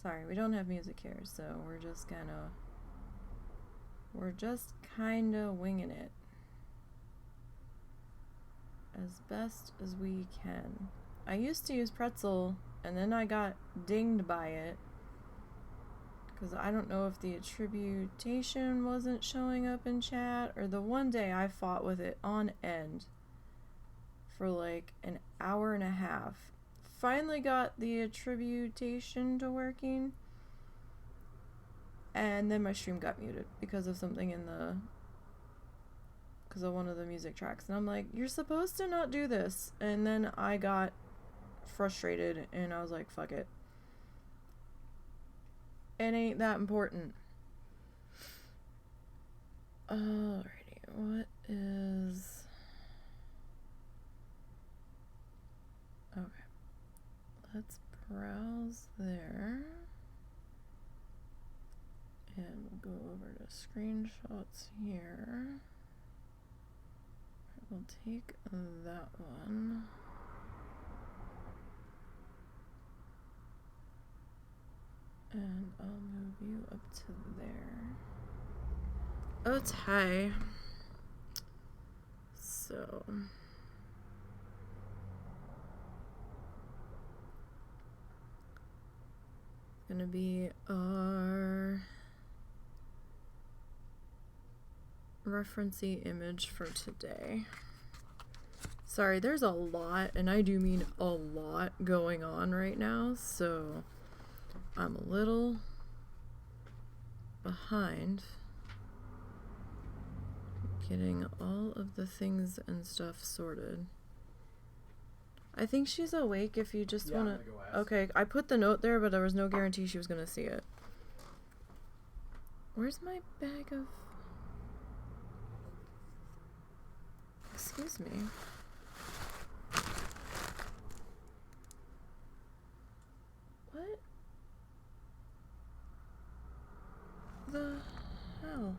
Sorry, we don't have music here, so we're just kind of winging it as best as we can. I used to use pretzel, and then I got dinged by it because I don't know if the attribution wasn't showing up in chat, or the one day I fought with it on end for like an hour and a half. Finally got the attribution to working, and then my stream got muted because of something because of one of the music tracks, and I'm like, you're supposed to not do this. And then I got frustrated and I was like, fuck it, it ain't that important. Alrighty, what is... okay, let's browse there, and we'll go over to screenshots here. We'll take that one. And I'll move you up to there. Okay. So... gonna be our referencey image for today. Sorry, there's a lot, and I do mean a lot going on right now, so I'm a little behind getting all of the things and stuff sorted. I think she's awake if you just want to... Okay, I put the note there, but there was no guarantee she was going to see it. Where's my bag of... Excuse me. What the hell?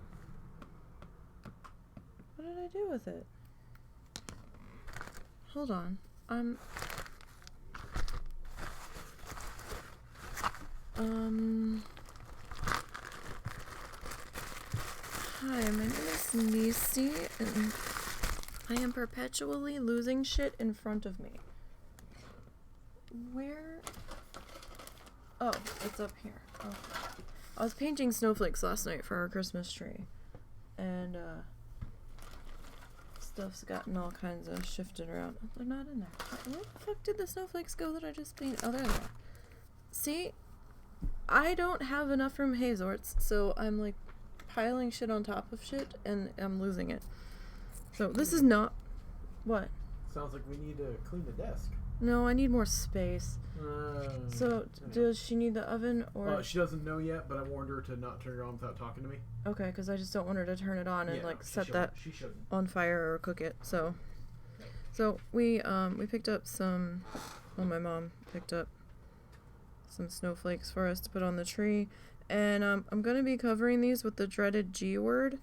What did I do with it? Hold on. Hi, my name is Nisey, and I am perpetually losing shit in front of me. Where? Oh, it's up here. Okay. I was painting snowflakes last night for our Christmas tree, and stuff's gotten all kinds of shifted around. They're not in there. Where the fuck did the snowflakes go that I just painted? Oh, there they are. See? I don't have enough from Hazorts, so I'm like piling shit on top of shit, and I'm losing it. So this is not... What? Sounds like we need to clean the desk. No, I need more space. So, does she need the oven, or... she doesn't know yet, but I warned her to not turn it on without talking to me. Okay, because I just don't want her to turn it on and set that she shouldn't on fire or cook it. So, we picked up some... Well, my mom picked up some snowflakes for us to put on the tree, and I'm gonna be covering these with the dreaded G word.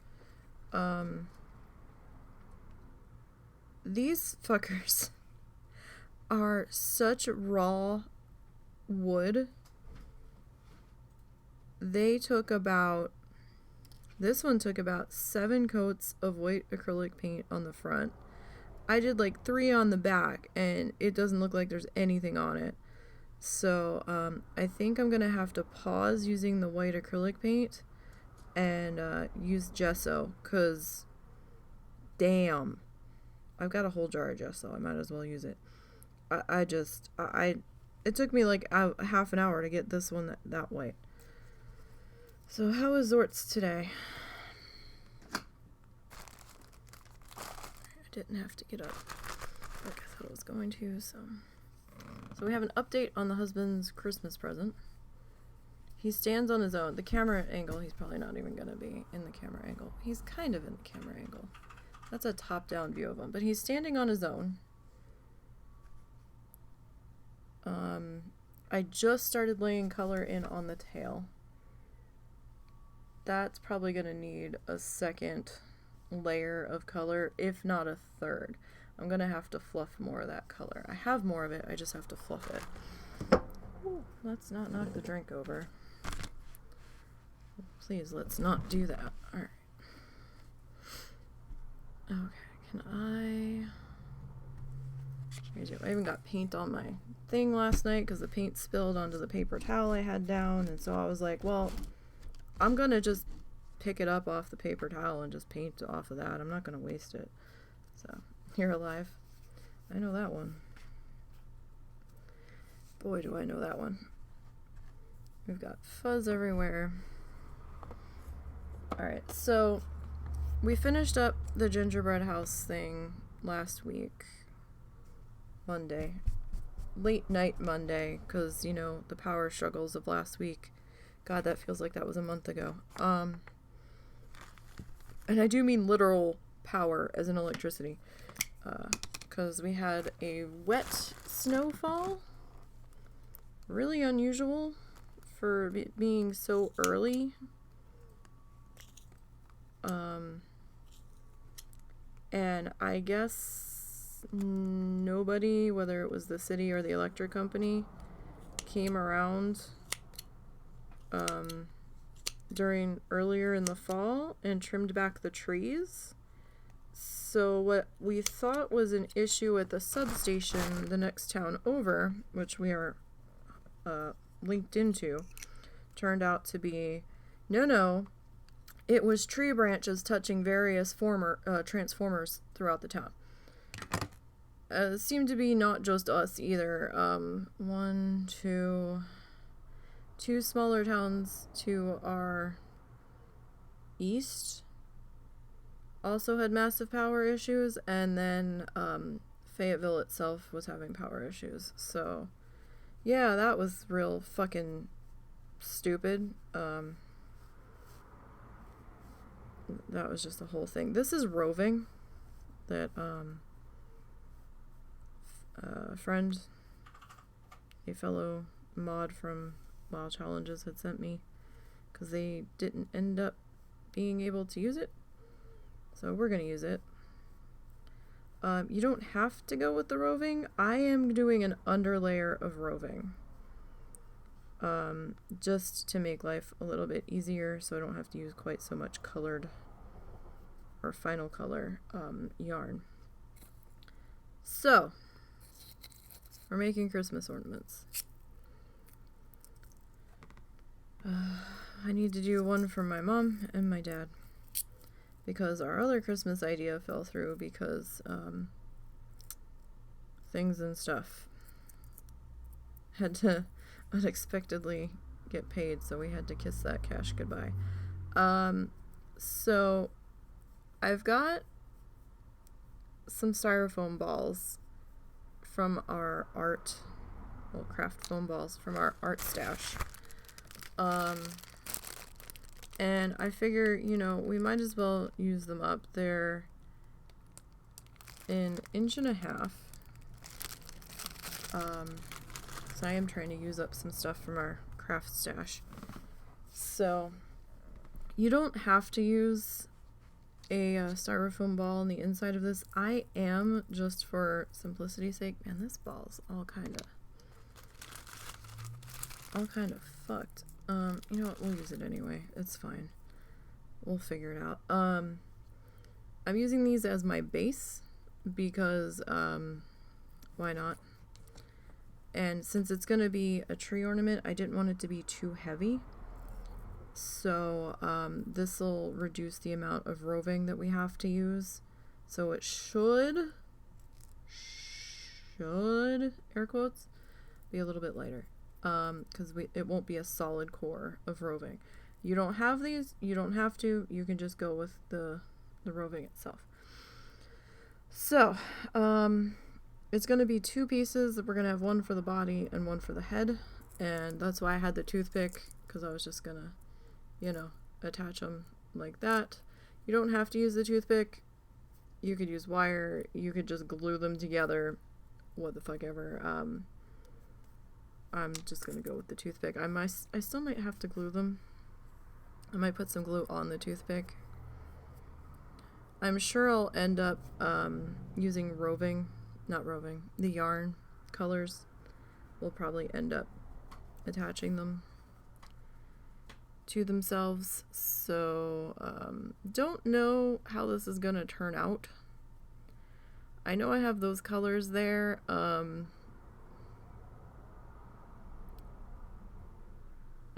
These fuckers are such raw wood. This one took about 7 coats of white acrylic paint on the front. I did like 3 on the back, and it doesn't look like there's anything on it. So I think I'm gonna have to pause using the white acrylic paint and use gesso, cause damn, I've got a whole jar of gesso. I might as well use it. It took me like a half an hour to get this one that white. So how is Zorts today? I didn't have to get up like I thought I was going to, so we have an update on the husband's Christmas present. He stands on his own. The camera angle, he's probably not even going to be in the camera angle. He's kind of in the camera angle. That's a top-down view of him, but he's standing on his own. I just started laying color in on the tail. that's probably going to need a second layer of color, if not a third. I'm going to have to fluff more of that color. I have more of it, I just have to fluff it. Ooh, let's not knock the drink over. Please, let's not do that. Alright. Okay, can I even got paint on my thing last night because the paint spilled onto the paper towel I had down, and so I was like, well, I'm gonna just pick it up off the paper towel and just paint off of that. I'm not gonna waste it. So, you're alive. I know that one. Boy, do I know that one. We've got fuzz everywhere. Alright, so we finished up the gingerbread house thing last week. Monday. Late night Monday, because, you know, the power struggles of last week. God, that feels like that was a month ago. And I do mean literal power as in electricity. Because we had a wet snowfall. Really unusual for being so early. And I guess nobody, whether it was the city or the electric company, came around during earlier in the fall and trimmed back the trees. So what we thought was an issue at the substation the next town over, which we are linked into, turned out to be no, it was tree branches touching various transformers throughout the town. It seemed to be not just us either. Two smaller towns to our east also had massive power issues, and then Fayetteville itself was having power issues. So yeah, that was real fucking stupid. That was just the whole thing. This is Roving, that a friend, a fellow mod from WoW Challenges had sent me, because they didn't end up being able to use it. So we're going to use it. You don't have to go with the Roving. I am doing an underlayer of Roving. Just to make life a little bit easier so I don't have to use quite so much colored or final color yarn. So, we're making Christmas ornaments. I need to do one for my mom and my dad, because our other Christmas idea fell through because things and stuff had to unexpectedly get paid, so we had to kiss that cash goodbye. So I've got some styrofoam balls from our craft foam balls from our art stash. And I figure, you know, we might as well use them up. They're an 1.5 inches. So I am trying to use up some stuff from our craft stash. So you don't have to use a styrofoam ball on the inside of this. I am, just for simplicity's sake. Man, this ball's all kind of fucked. You know what, we'll use it anyway. It's fine. We'll figure it out. I'm using these as my base because, why not? And since it's going to be a tree ornament, I didn't want it to be too heavy. So, this will reduce the amount of roving that we have to use. So it should, air quotes, be a little bit lighter. Because it won't be a solid core of roving. You don't have these, you don't have to, you can just go with the roving itself. So, it's going to be 2 pieces. We're going to have one for the body and one for the head, and that's why I had the toothpick, because I was just going to, you know, attach them like that. You don't have to use the toothpick. You could use wire, you could just glue them together, what the fuck ever. I'm just gonna go with the toothpick. I still might have to glue them. I might put some glue on the toothpick. I'm sure I'll end up using the yarn colors. We'll probably end up attaching them to themselves. So don't know how this is gonna turn out. I know I have those colors there.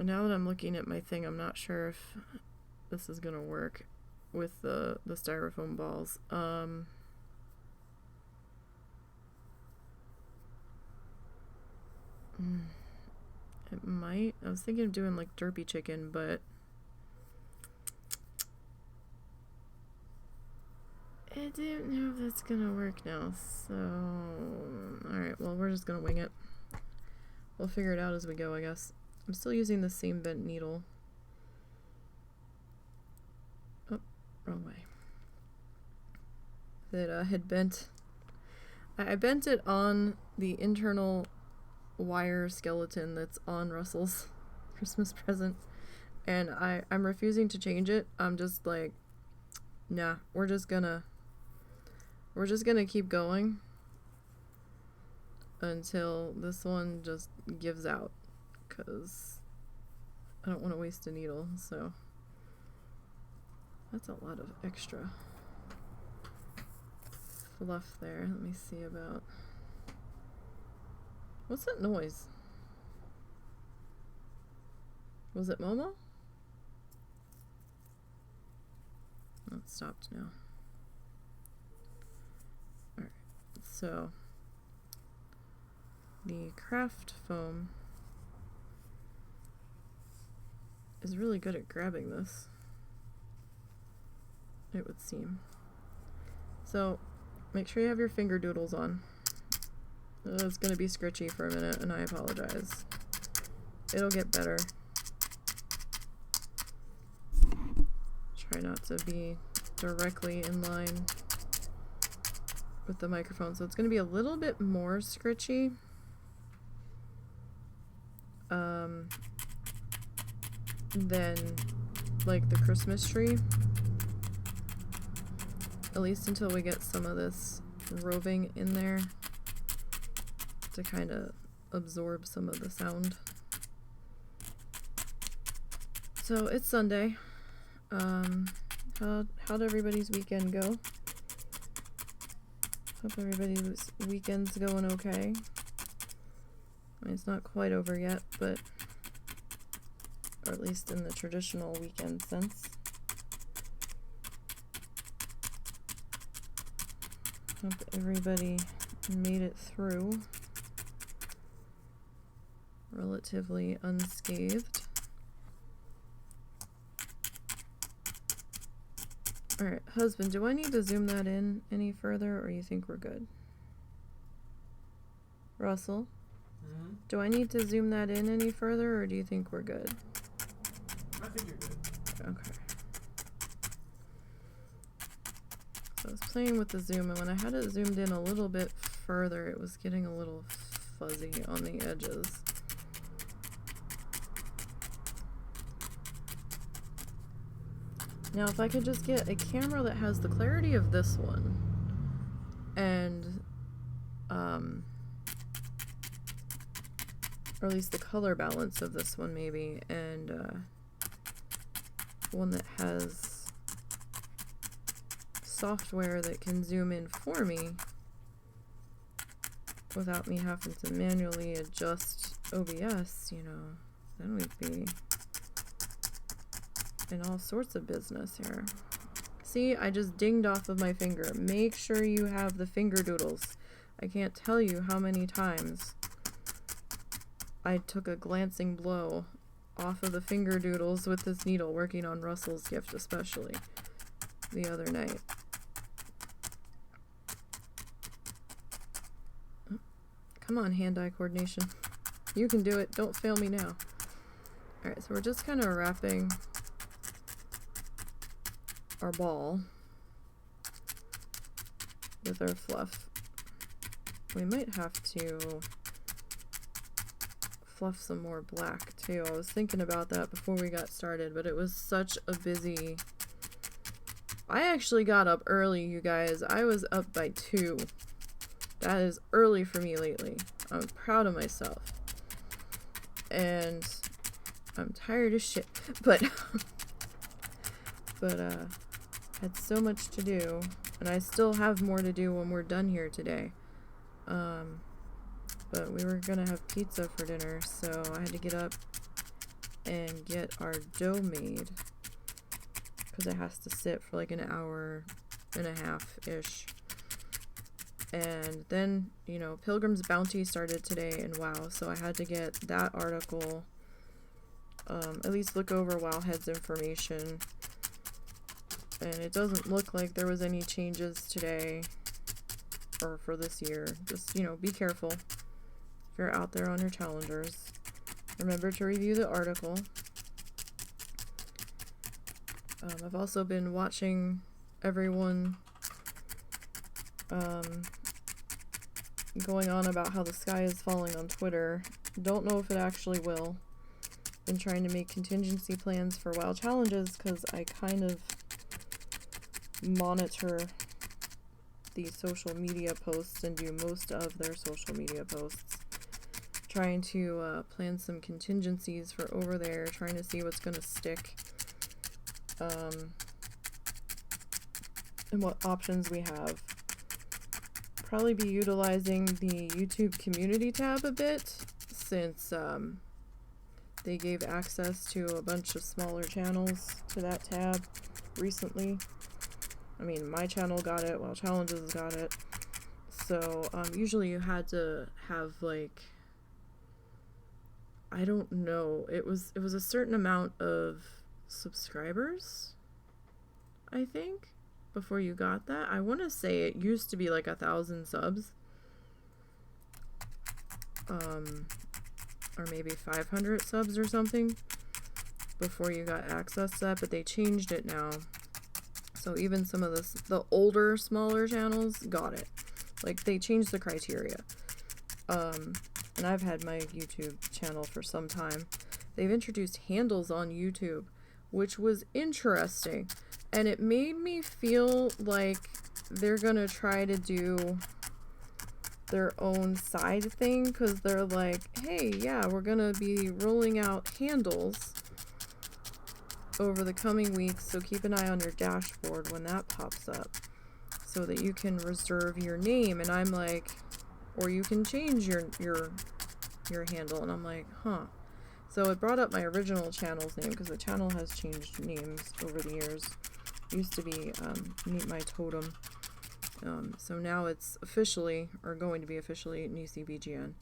Now that I'm looking at my thing, I'm not sure if this is gonna work with the styrofoam balls. It might. I was thinking of doing like derpy chicken, but I don't know if that's gonna work now. So, alright, well, we're just gonna wing it. We'll figure it out as we go, I guess. I'm still using the same bent needle. Oh, wrong way. That had bent. I bent it on the internal wire skeleton that's on Russell's Christmas present, and I'm refusing to change it. I'm just like, nah, we're just gonna keep going until this one just gives out, because I don't want to waste a needle. So that's a lot of extra fluff there. Let me see about... What's that noise? Was it Momo? Oh, it stopped now. Alright, so the craft foam is really good at grabbing this, it would seem. So make sure you have your finger doodles on. It's gonna be scritchy for a minute, and I apologize. It'll get better. Try not to be directly in line with the microphone, so it's gonna be a little bit more scritchy. Than like the Christmas tree. At least until we get some of this roving in there to kind of absorb some of the sound. So it's Sunday. How'd everybody's weekend go? Hope everybody's weekend's going okay. I mean, it's not quite over yet, but, or at least in the traditional weekend sense. Hope everybody made it through relatively unscathed. Alright, husband, do I need to zoom that in any further, or you think we're good? Russell? Mm-hmm. Do I need to zoom that in any further, or do you think we're good? I think you're good. Okay. So I was playing with the zoom, and when I had it zoomed in a little bit further, it was getting a little fuzzy on the edges. Now, if I could just get a camera that has the clarity of this one, and, or at least the color balance of this one maybe, and, one that has software that can zoom in for me without me having to manually adjust OBS, you know, then we'd be in all sorts of business here. See, I just dinged off of my finger. Make sure you have the finger doodles. I can't tell you how many times I took a glancing blow off of the finger doodles with this needle working on Russell's gift, especially the other night. Oh, come on, hand-eye coordination. You can do it. Don't fail me now. Alright, so we're just kind of wrapping our ball with our fluff. We might have to fluff some more black too. I was thinking about that before we got started, but it was such a busy... I actually got up early, you guys. I was up by 2. That is early for me lately. I'm proud of myself. And I'm tired as shit. But had so much to do, and I still have more to do when we're done here today. But we were gonna have pizza for dinner, so I had to get up and get our dough made, because it has to sit for like an hour and a half-ish. And then, you know, Pilgrim's Bounty started today in WoW, so I had to get that article, at least look over Wowhead's information. And it doesn't look like there was any changes today, or for this year. Just, you know, be careful if you're out there on your challengers. Remember to review the article. I've also been watching everyone going on about how the sky is falling on Twitter. Don't know if it actually will. Been trying to make contingency plans for WoW challenges, because I kind of monitor the social media posts and do most of their social media posts. Trying to plan some contingencies for over there, trying to see what's going to stick, and what options we have. Probably be utilizing the YouTube community tab a bit, since they gave access to a bunch of smaller channels to that tab recently. I mean, my channel got it, while Challenges got it. So, usually you had to have, like, I don't know, it was a certain amount of subscribers, I think, before you got that. I want to say it used to be like 1,000 subs. Or maybe 500 subs or something before you got access to that, but they changed it now. So even some of the older, smaller channels got it. Like, they changed the criteria. And I've had my YouTube channel for some time. They've introduced handles on YouTube, which was interesting. And it made me feel like they're gonna try to do their own side thing, because they're like, hey, yeah, we're gonna be rolling out handles over the coming weeks, so keep an eye on your dashboard when that pops up, so that you can reserve your name. And I'm like, or you can change your handle. And I'm like, huh. So it brought up my original channel's name, because the channel has changed names over the years. It used to be Meet My Totem. So now it's officially, or going to be officially, NiseyBGN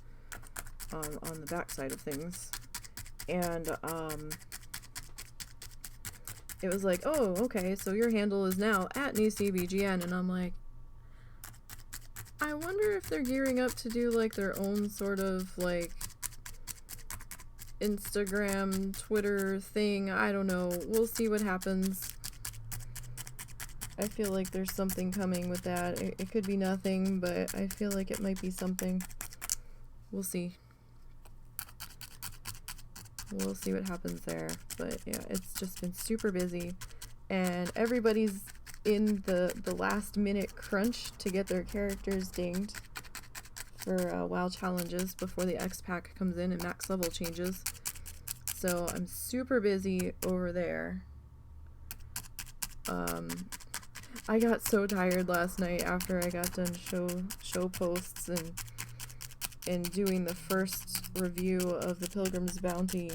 on the backside of things. And it was like, oh, okay, so your handle is now at NiseyBGN. And I'm like, I wonder if they're gearing up to do like their own sort of like Instagram, Twitter thing. I don't know. We'll see what happens. I feel like there's something coming with that. It could be nothing, but I feel like it might be something. We'll see. We'll see what happens there. But yeah, it's just been super busy, and everybody's in the last minute crunch to get their characters dinged for WoW challenges before the X pack comes in and max level changes. So I'm super busy over there. I got so tired last night after I got done show posts and doing the first review of the Pilgrim's Bounty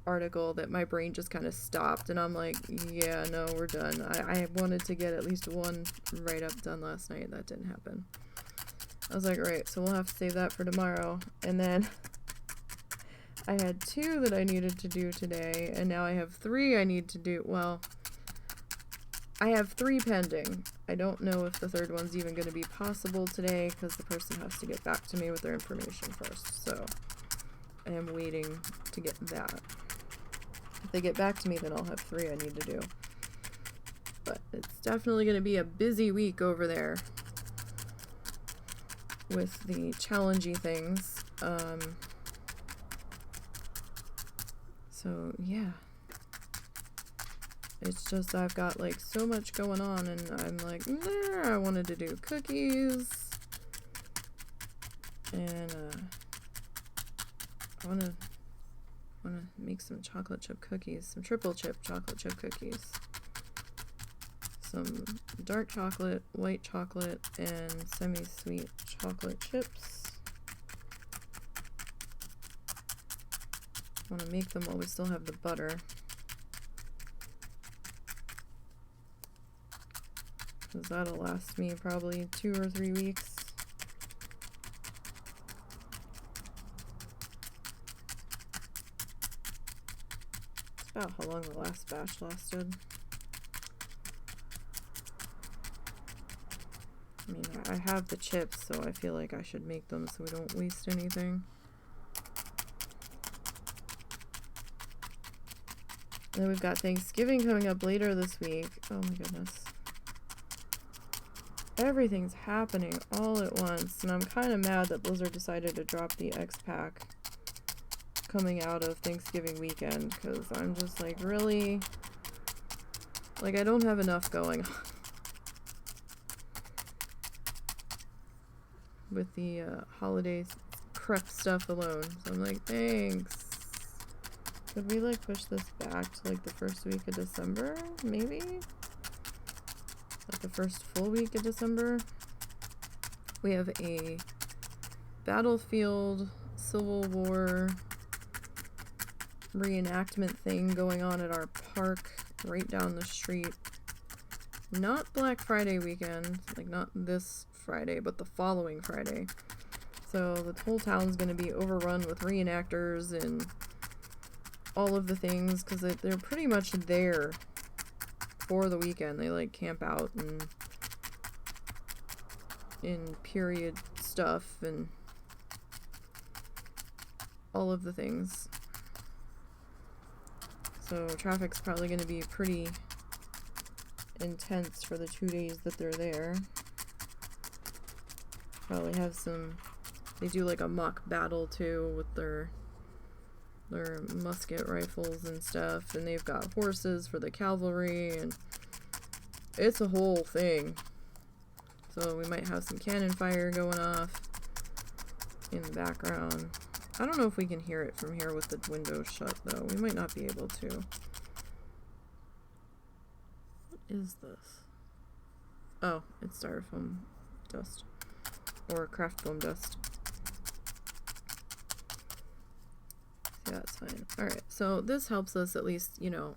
article that my brain just kind of stopped, and I'm like, yeah, no, we're done. I wanted to get at least one write-up done last night. That didn't happen. I was like, right, so we'll have to save that for tomorrow. And then I had 2 that I needed to do today, and now I have 3 I need to do. Well, I have 3 pending. I don't know if the 3rd one's even going to be possible today, because the person has to get back to me with their information first. So I am waiting to get that. If they get back to me, then I'll have 3 I need to do. But it's definitely going to be a busy week over there with the challengey things. So yeah, it's just I've got like so much going on, and I'm like, nah, I wanted to do cookies, and I wanna make some chocolate chip cookies, some triple chip chocolate chip cookies, some dark chocolate, white chocolate, and semi-sweet chocolate chips. I want to make them while we still have the butter, because that'll last me probably 2 or 3 weeks. It's about how long the last batch lasted. I mean, I have the chips, so I feel like I should make them so we don't waste anything. And then we've got Thanksgiving coming up later this week. Oh my goodness. Everything's happening all at once, and I'm kind of mad that Blizzard decided to drop the X-Pack coming out of Thanksgiving weekend, because I'm just like, really? Like, I don't have enough going on with the holiday prep stuff alone. So I'm like, thanks. Could we like push this back to like the first week of December, maybe? Like the first full week of December? We have a battlefield, Civil War reenactment thing going on at our park right down the street. Not Black Friday weekend, like not this Friday, but the following Friday. So the whole town's gonna be overrun with reenactors and all of the things, because they're pretty much there for the weekend. They like camp out and in period stuff and all of the things. So traffic's probably going to be pretty intense for the 2 days that they're there. Probably have some, they do like a mock battle too with their musket rifles and stuff, and they've got horses for the cavalry, and it's a whole thing. So we might have some cannon fire going off in the background. I don't know if we can hear it from here with the windows shut though. We might not be able to. What is this? Oh, it's styrofoam dust. Or craft foam dust. Yeah, that's fine. Alright, so this helps us at least, you know,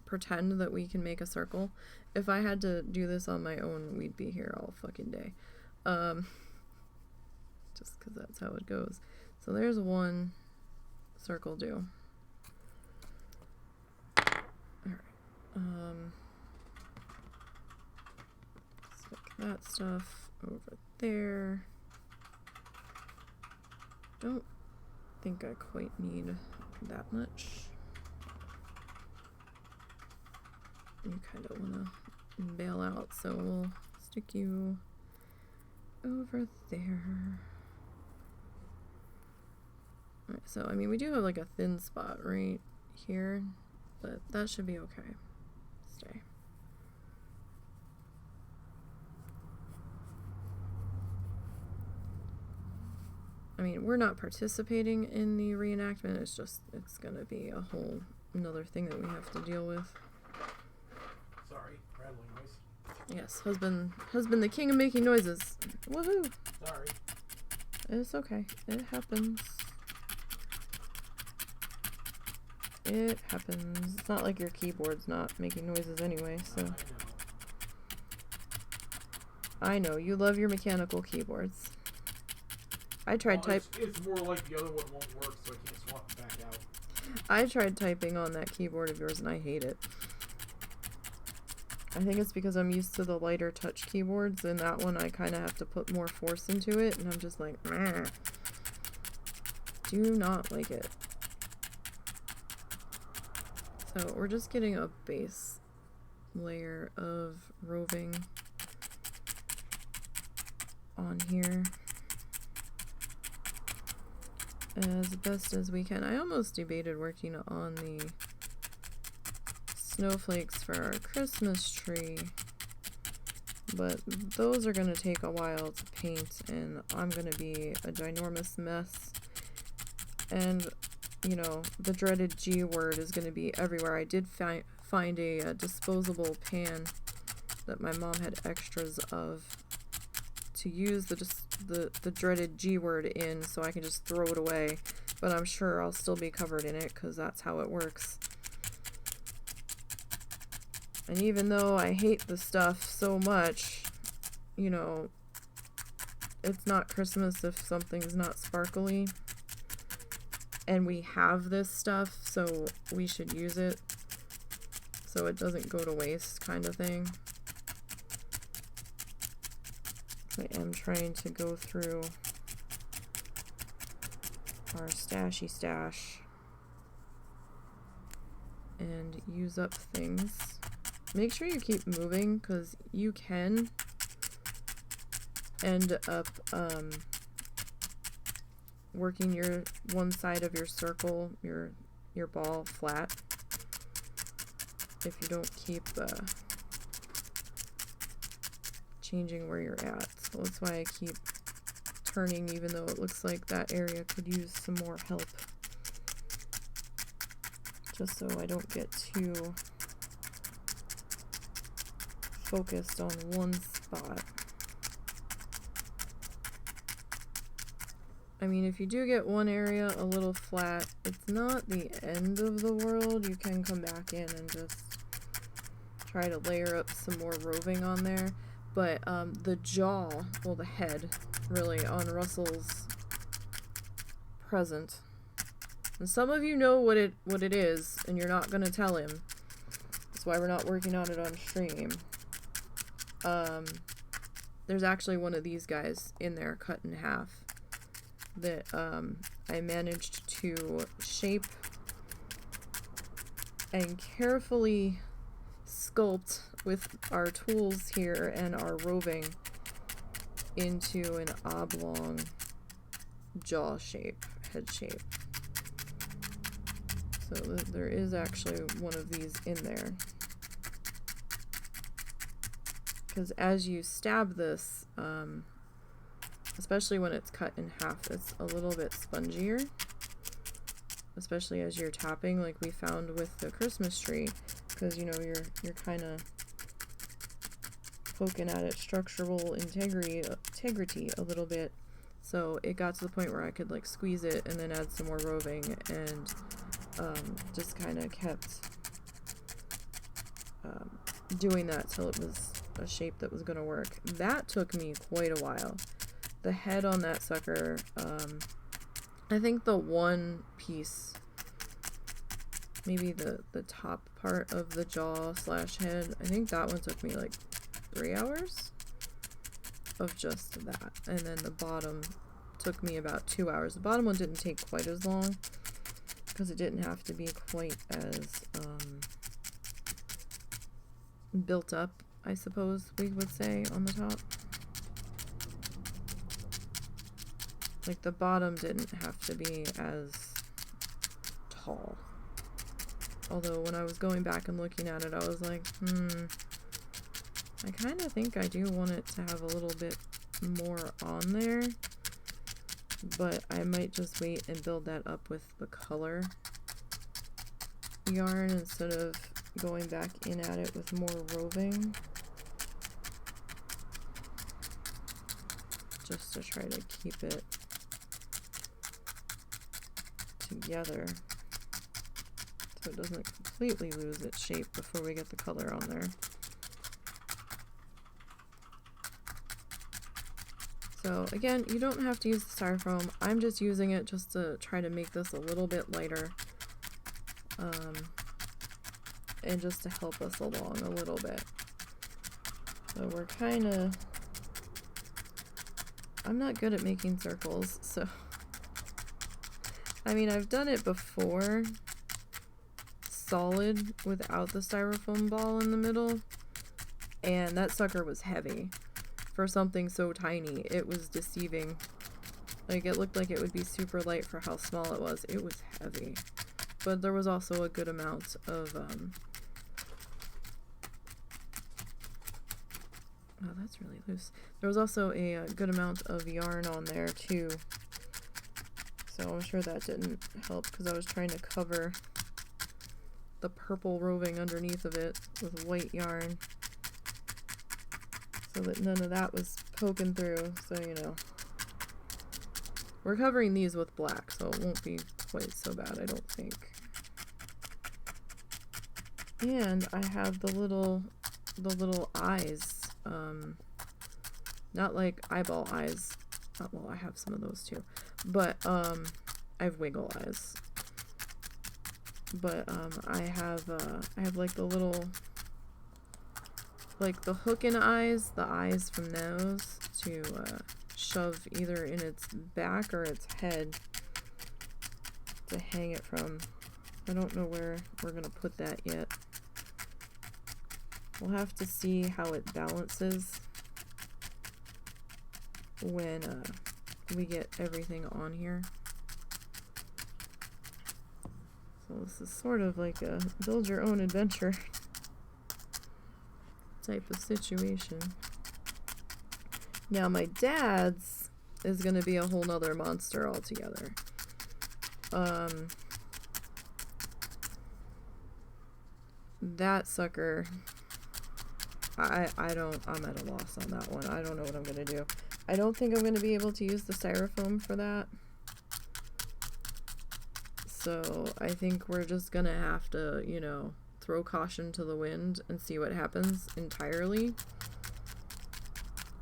pretend that we can make a circle. If I had to do this on my own, we'd be here all fucking day. Just because that's how it goes. So there's one circle due. Alright. Stick that stuff over there. Don't think I quite need that much. You kind of want to bail out, so we'll stick you over there. Alright, so I mean we do have like a thin spot right here, but that should be okay. Stay. I mean, we're not participating in the reenactment, it's just, it's gonna be a whole another thing that we have to deal with. Sorry, rattling noise. Yes, husband the king of making noises. Woohoo! Sorry. It's okay. It happens. It happens. It's not like your keyboard's not making noises anyway, so. I know, you love your mechanical keyboards. I tried It's more like the other one won't work, so I can't swap it back out. I tried typing on that keyboard of yours and I hate it. I think it's because I'm used to the lighter touch keyboards, and that one I kind of have to put more force into it, and I'm just like, meh. Do not like it. So we're just getting a base layer of roving on here. as best as we can. I almost debated working on the snowflakes for our Christmas tree, but those are going to take a while to paint, and I'm going to be a ginormous mess. And, you know, the dreaded G word is going to be everywhere. I did find a disposable pan that my mom had extras of to use the dreaded G word in, so I can just throw it away. But I'm sure I'll still be covered in it, because that's how it works. And even though I hate the stuff so much, you know, it's not Christmas if something's not sparkly. And we have this stuff, so we should use it, so it doesn't go to waste, kind of thing. I am trying to go through our stashy stash and use up things. Make sure you keep moving, because you can end up working your one side of your circle, your ball, flat if you don't keep changing where you're at. So that's why I keep turning, even though it looks like that area could use some more help, just so I don't get too focused on one spot. I mean, if you do get one area a little flat, it's not the end of the world. You can come back in and just try to layer up some more roving on there. But the jaw, well, the head, really, on Russell's present. And some of you know what it is, and you're not going to tell him. That's why we're not working on it on stream. There's actually one of these guys in there cut in half that I managed to shape and carefully sculpt with our tools here and our roving into an oblong jaw shape, head shape. So there is actually one of these in there. Because as you stab this, especially when it's cut in half, it's a little bit spongier. Especially as you're tapping, like we found with the Christmas tree, because, you know, you're kind of poking at its structural integrity a little bit. So it got to the point where I could like squeeze it and then add some more roving, and just kind of kept doing that till it was a shape that was going to work. That took me quite a while. The head on that sucker, I think the one piece, maybe the top part of the jaw / head, I think that one took me like 3 hours of just that. And then the bottom took me about 2 hours. The bottom one didn't take quite as long because it didn't have to be quite as built up, I suppose we would say, on the top. Like the bottom didn't have to be as tall. Although when I was going back and looking at it, I was like, I kind of think I do want it to have a little bit more on there. But I might just wait and build that up with the color yarn instead of going back in at it with more roving. Just to try to keep it together so it doesn't completely lose its shape before we get the color on there. So again, you don't have to use the styrofoam. I'm just using it just to try to make this a little bit lighter, and just to help us along a little bit. So we're kind of, I'm not good at making circles, so I mean, I've done it before solid without the styrofoam ball in the middle, and that sucker was heavy for something so tiny. It was deceiving. Like, it looked like it would be super light for how small it was. It was heavy. But there was also a good amount of, oh, that's really loose. There was also a good amount of yarn on there, too. So I'm sure that didn't help, because I was trying to cover the purple roving underneath of it with white yarn, so that none of that was poking through. So, you know, we're covering these with black, so it won't be quite so bad, I don't think. And I have the little eyes, not like eyeball eyes. Well, I have some of those too, but I have wiggle eyes. But I have like the little, like the hook in eyes, the eyes from those to shove either in its back or its head to hang it from. I don't know where we're gonna put that yet. We'll have to see how it balances when we get everything on here. So this is sort of like a build your own adventure type of situation. Now my dad's is gonna be a whole nother monster altogether. That sucker, I'm at a loss on that one. I don't know what I'm gonna do. I don't think I'm gonna be able to use the styrofoam for that. So I think we're just gonna have to, you know, throw caution to the wind and see what happens entirely.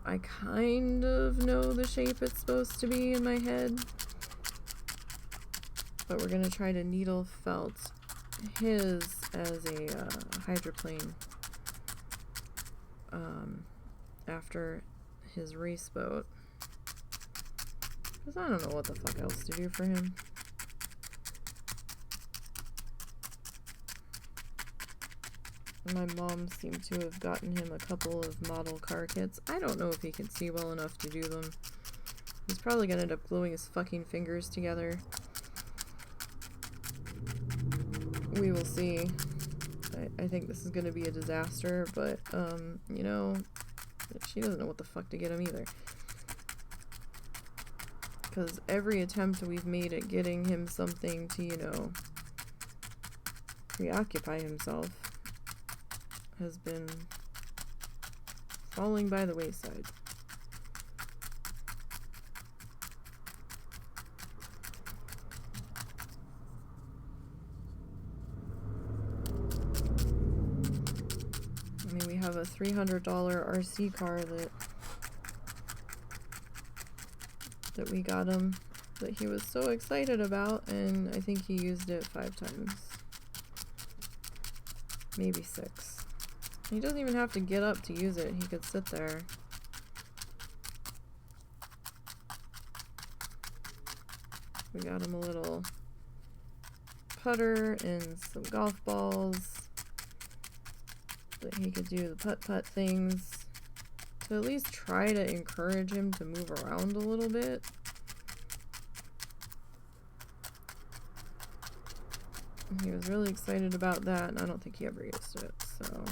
I kind of know the shape it's supposed to be in my head, but we're gonna try to needle felt his as a hydroplane after his race boat, because I don't know what the fuck else to do for him. My mom seemed to have gotten him a couple of model car kits. I don't know if he can see well enough to do them. He's probably gonna end up gluing his fucking fingers together. We will see. I think this is gonna be a disaster, but, you know, she doesn't know what the fuck to get him either. Because every attempt we've made at getting him something to, you know, preoccupy himself has been falling by the wayside. I mean, we have a $300 RC car that we got him, that he was so excited about, and I think he used it 5 times. Maybe 6. He doesn't even have to get up to use it. He could sit there. We got him a little putter and some golf balls that he could do the putt-putt things, to at least try to encourage him to move around a little bit. He was really excited about that, and I don't think he ever used it, so...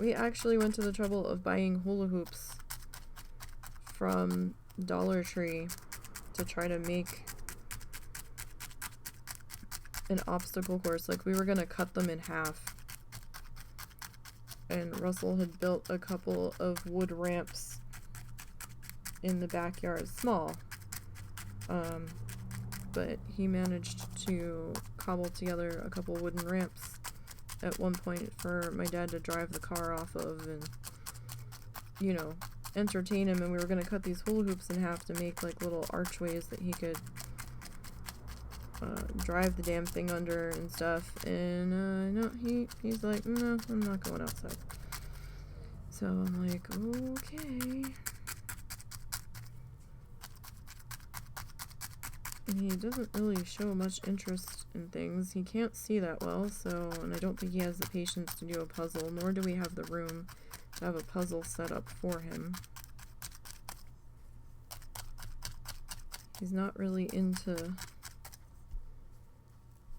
We actually went to the trouble of buying hula hoops from Dollar Tree to try to make an obstacle course. Like, we were gonna cut them in half. And Russell had built a couple of wood ramps in the backyard, small. But he managed to cobble together a couple wooden ramps at one point for my dad to drive the car off of and, you know, entertain him. And we were going to cut these hula hoops in half to make like little archways that he could drive the damn thing under and stuff. And no, he's like, no, I'm not going outside. So I'm like, okay. And he doesn't really show much interest in things. He can't see that well, so, and I don't think he has the patience to do a puzzle, nor do we have the room to have a puzzle set up for him. He's not really into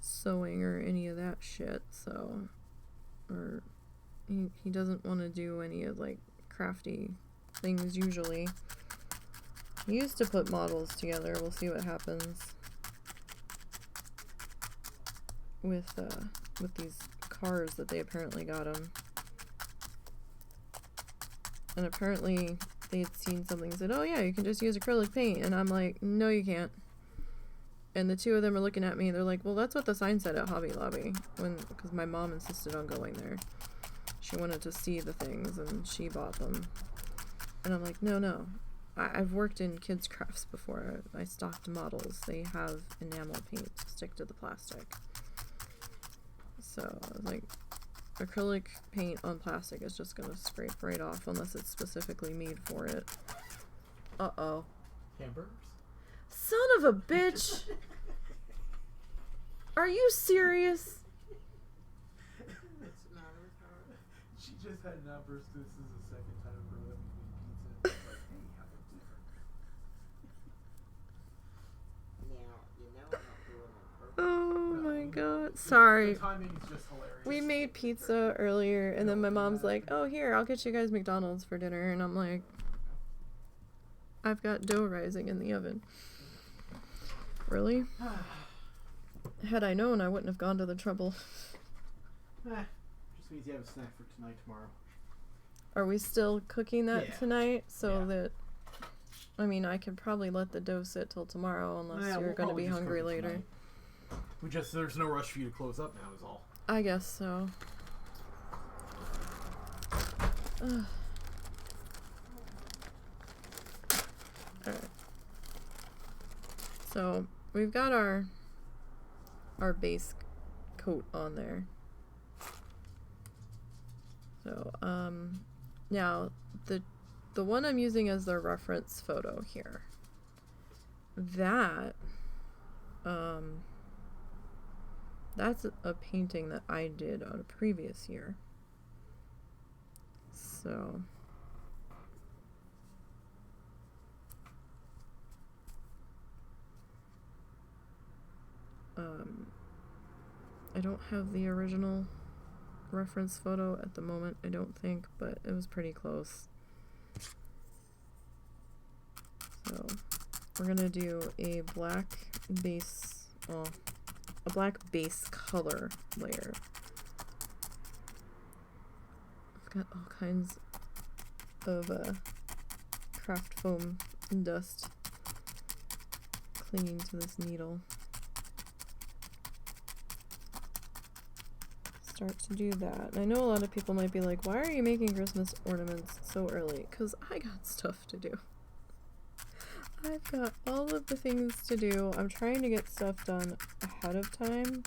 sewing or any of that shit, so, or he doesn't want to do any of like crafty things usually. He used to put models together. We'll see what happens with these cars that they apparently got him. And apparently they had seen something and said, oh yeah, you can just use acrylic paint. And I'm like, no you can't. And the two of them are looking at me. They're like, well, that's what the sign said at Hobby Lobby. Because my mom insisted on going there. She wanted to see the things and she bought them. And I'm like, no. I've worked in kids' crafts before. I stocked models. They have enamel paint to stick to the plastic. So I was like, acrylic paint on plastic is just going to scrape right off unless it's specifically made for it. Uh-oh. Hamburgers? Son of a bitch! Are you serious? What's the matter with her? She just had an outburst. This is the second time for letting me make pizza. It's like, hey, have a dinner. Now, you know I'm not doing it on purpose. Oh No, my we- god. the- Sorry. The timing is just hilarious. We made pizza earlier and then my mom's like, oh here, I'll get you guys McDonald's for dinner. And I'm like, I've got dough rising in the oven. Really? Had I known, I wouldn't have gone to the trouble. Just means you have a snack for tonight, tomorrow. Are we still cooking that Yeah. tonight? So Yeah. that, I mean, I could probably let the dough sit till tomorrow unless Yeah, you're we'll going to probably be just hungry cook it later. tonight. There's no rush for you to close up now is all. I guess so. Ugh. Alright. So, we've got our base coat on there. So, now, the one I'm using as the reference photo here, that's a painting that I did on a previous year. So, I don't have the original reference photo at the moment, I don't think, but it was pretty close. So, we're gonna do a black base, well, a black base color layer. I've got all kinds of craft foam dust clinging to this needle. Start to do that. And I know a lot of people might be like, why are you making Christmas ornaments so early? Because I got stuff to do. I've got all of the things to do. I'm trying to get stuff done ahead of time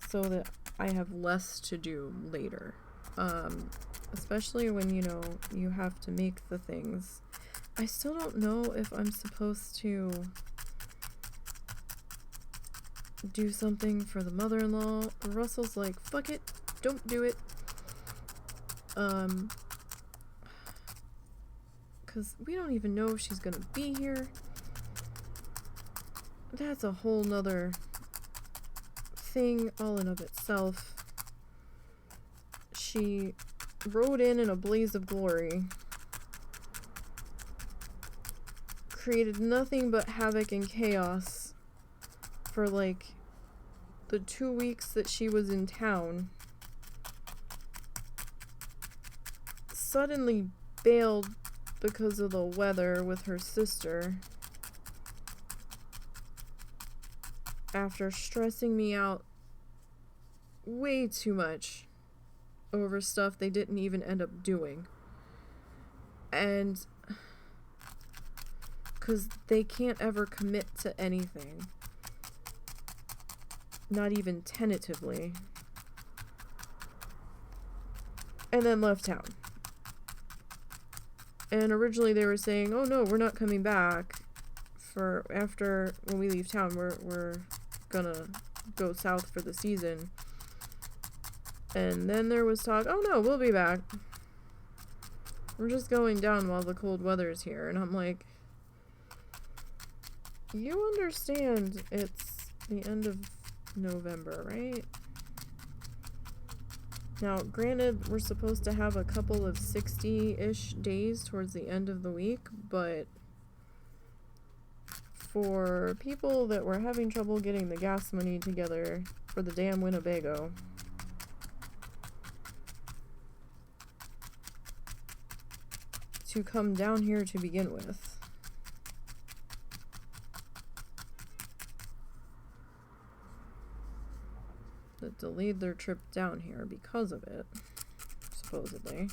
so that I have less to do later. Especially when, you know, you have to make the things. I still don't know if I'm supposed to do something for the mother-in-law. Russell's like, fuck it, don't do it. Because we don't even know if she's gonna be here. That's a whole nother thing all in of itself. She rode in a blaze of glory, created nothing but havoc and chaos for like the 2 weeks that she was in town. Suddenly bailed because of the weather with her sister after stressing me out way too much over stuff they didn't even end up doing. And because they can't ever commit to anything, not even tentatively, and then left town. And originally they were saying, oh no, we're not coming back for after when we leave town, we're gonna go south for the season. And then there was talk, oh no, we'll be back. We're just going down while the cold weather's here. And I'm like, You understand it's the end of November, right? Now, granted, we're supposed to have a couple of 60-ish days towards the end of the week, but for people that were having trouble getting the gas money together for the damn Winnebago, to come down here to begin with, that delayed their trip down here because of it, supposedly.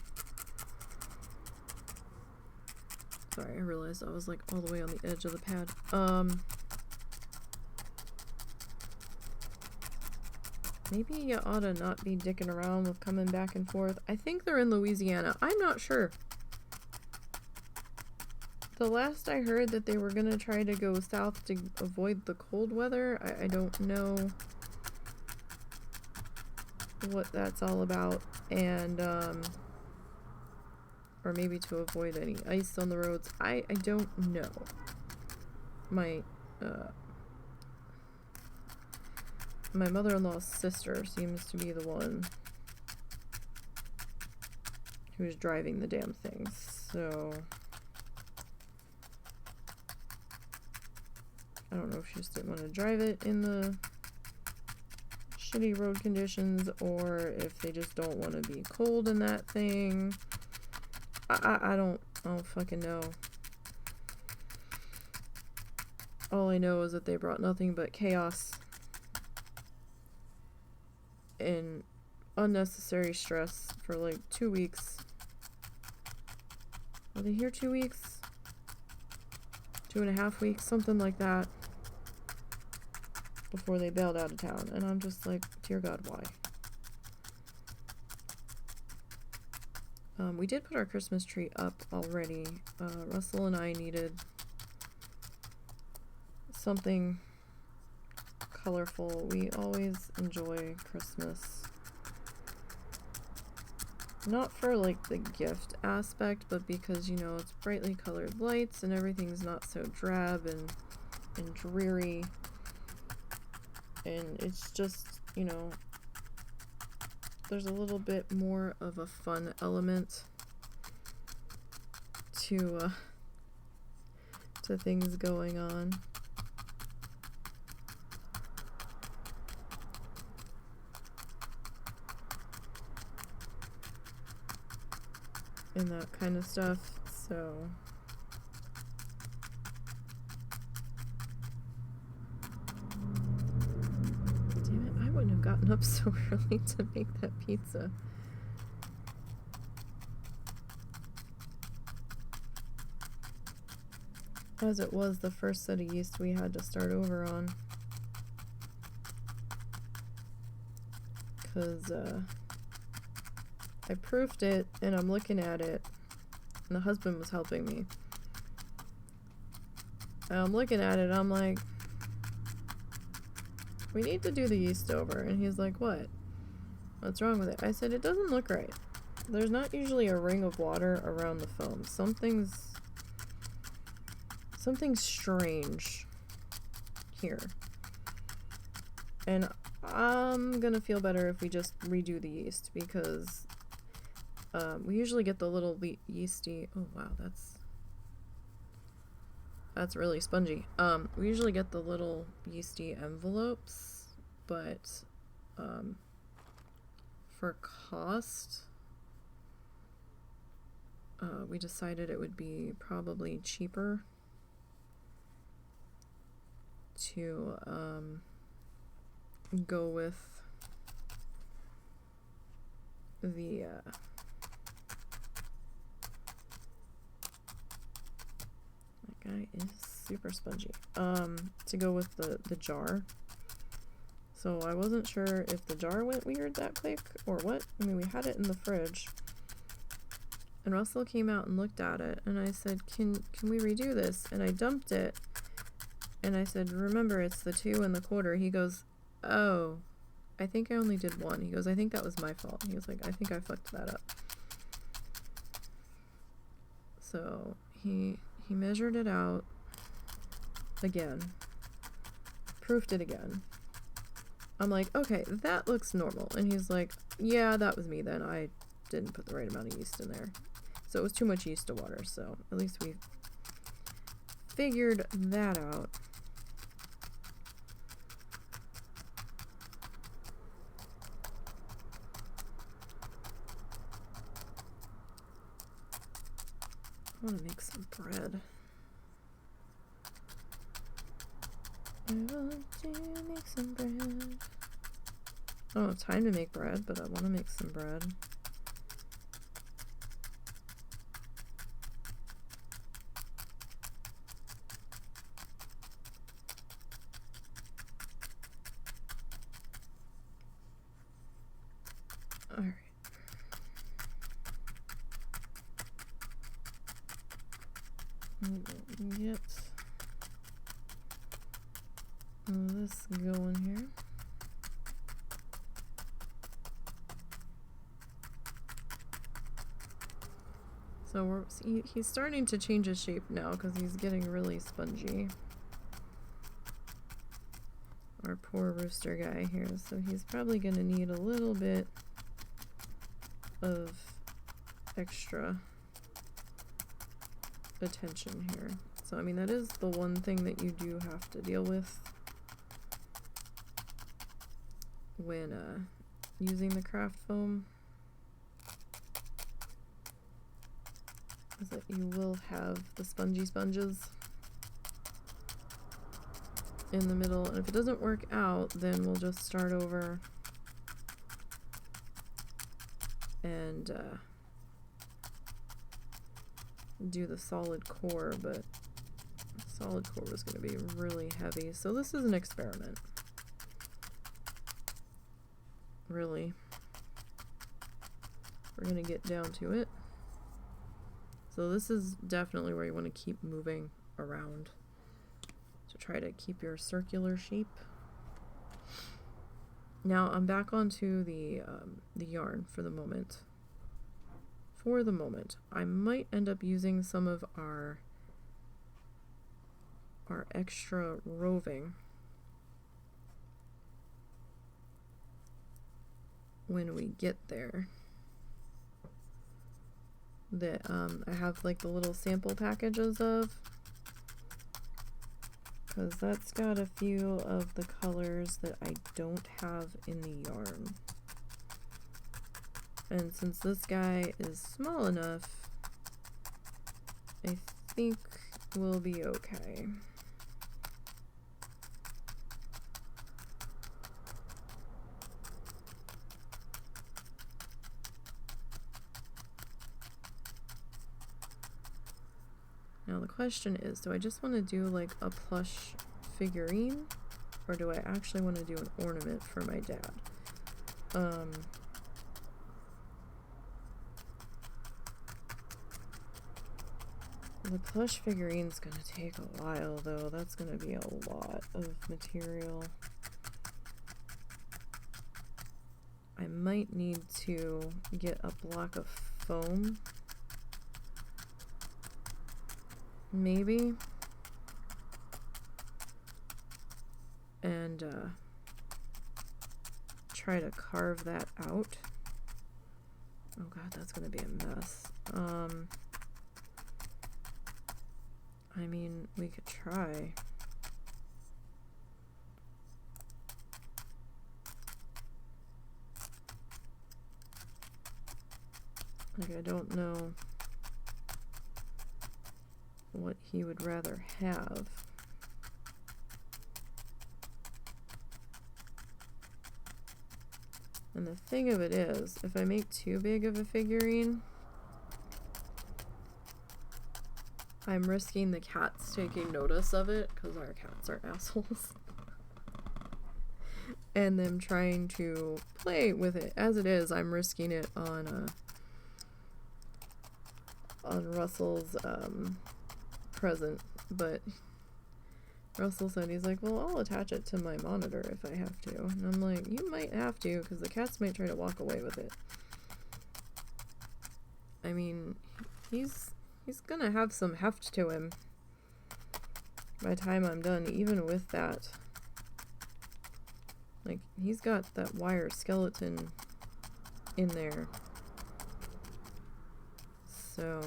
Sorry, I realized I was like all the way on the edge of the pad. Maybe you ought to not be dicking around with coming back and forth. I think they're in Louisiana. I'm not sure. The last I heard that they were gonna try to go south to avoid the cold weather. I don't know what that's all about, and or maybe to avoid any ice on the roads. I don't know. My mother-in-law's sister seems to be the one who's driving the damn things, so I don't know if she just didn't want to drive it in the shitty road conditions, or if they just don't want to be cold in that thing. I don't fucking know. All I know is that they brought nothing but chaos and unnecessary stress for like 2 weeks. Are they here 2 weeks? 2.5 weeks, something like that, before they bailed out of town. And I'm just like, dear God, why? We did put our Christmas tree up already. Russell and I needed something colorful. We always enjoy Christmas. Not for like the gift aspect, but because, you know, it's brightly colored lights and everything's not so drab and dreary. And it's just, you know, there's a little bit more of a fun element to things going on. And that kind of stuff, so damn it, I wouldn't have gotten up so early to make that pizza. As it was the first set of yeast we had to start over on. Because, I proofed it, and I'm looking at it, and the husband was helping me. And I'm looking at it, I'm like, we need to do the yeast over. And he's like, what? What's wrong with it? I said, it doesn't look right. There's not usually a ring of water around the foam. Something's strange here. And I'm gonna feel better if we just redo the yeast, because we usually get the little yeasty, oh wow, that's really spongy. We usually get the little yeasty envelopes, but for cost, we decided it would be probably cheaper to go with the that guy is super spongy. To go with the jar. So I wasn't sure if the jar went weird that quick or what. I mean, we had it in the fridge, and Russell came out and looked at it, and I said, can we redo this? And I dumped it, and I said, remember, it's the 2 1/4. He goes, oh, I think I only did 1. He goes, I think that was my fault. He was like, I think I fucked that up. So he measured it out, again, proofed it again. I'm like, okay, that looks normal. And he's like, yeah, that was me then. I didn't put the right amount of yeast in there. So it was too much yeast to water. So at least we figured that out. I want to make some bread. I want to make some bread. I don't have time to make bread, but I want to make some bread. Alright. Get this going here. So he's starting to change his shape now because he's getting really spongy. Our poor rooster guy here. So he's probably going to need a little bit of extra attention here. So I mean, that is the one thing that you do have to deal with when using the craft foam, is that you will have the spongy sponges in the middle, and if it doesn't work out, then we'll just start over and do the solid core, but solid core was going to be really heavy, so this is an experiment, really. We're going to get down to it. So this is definitely where you want to keep moving around to try to keep your circular shape. Now I'm back onto the yarn for the moment. For the moment, I might end up using some of our extra roving when we get there. That I have like the little sample packages of, because that's got a few of the colors that I don't have in the yarn. And since this guy is small enough, I think we'll be okay. Now the question is, do I just want to do like a plush figurine, or do I actually want to do an ornament for my dad? The plush figurine's gonna take a while though. That's gonna be a lot of material. I might need to get a block of foam. Maybe. And try to carve that out. Oh god, that's gonna be a mess. I mean, we could try. Like, I don't know what he would rather have. And the thing of it is, if I make too big of a figurine, I'm risking the cats taking notice of it, because our cats are assholes. And them trying to play with it. As it is, I'm risking it on Russell's present, but Russell said, he's like, well, I'll attach it to my monitor if I have to. And I'm like, you might have to, because the cats might try to walk away with it. I mean, he's gonna have some heft to him. by the time I'm done, even with that, like, he's got that wire skeleton in there. So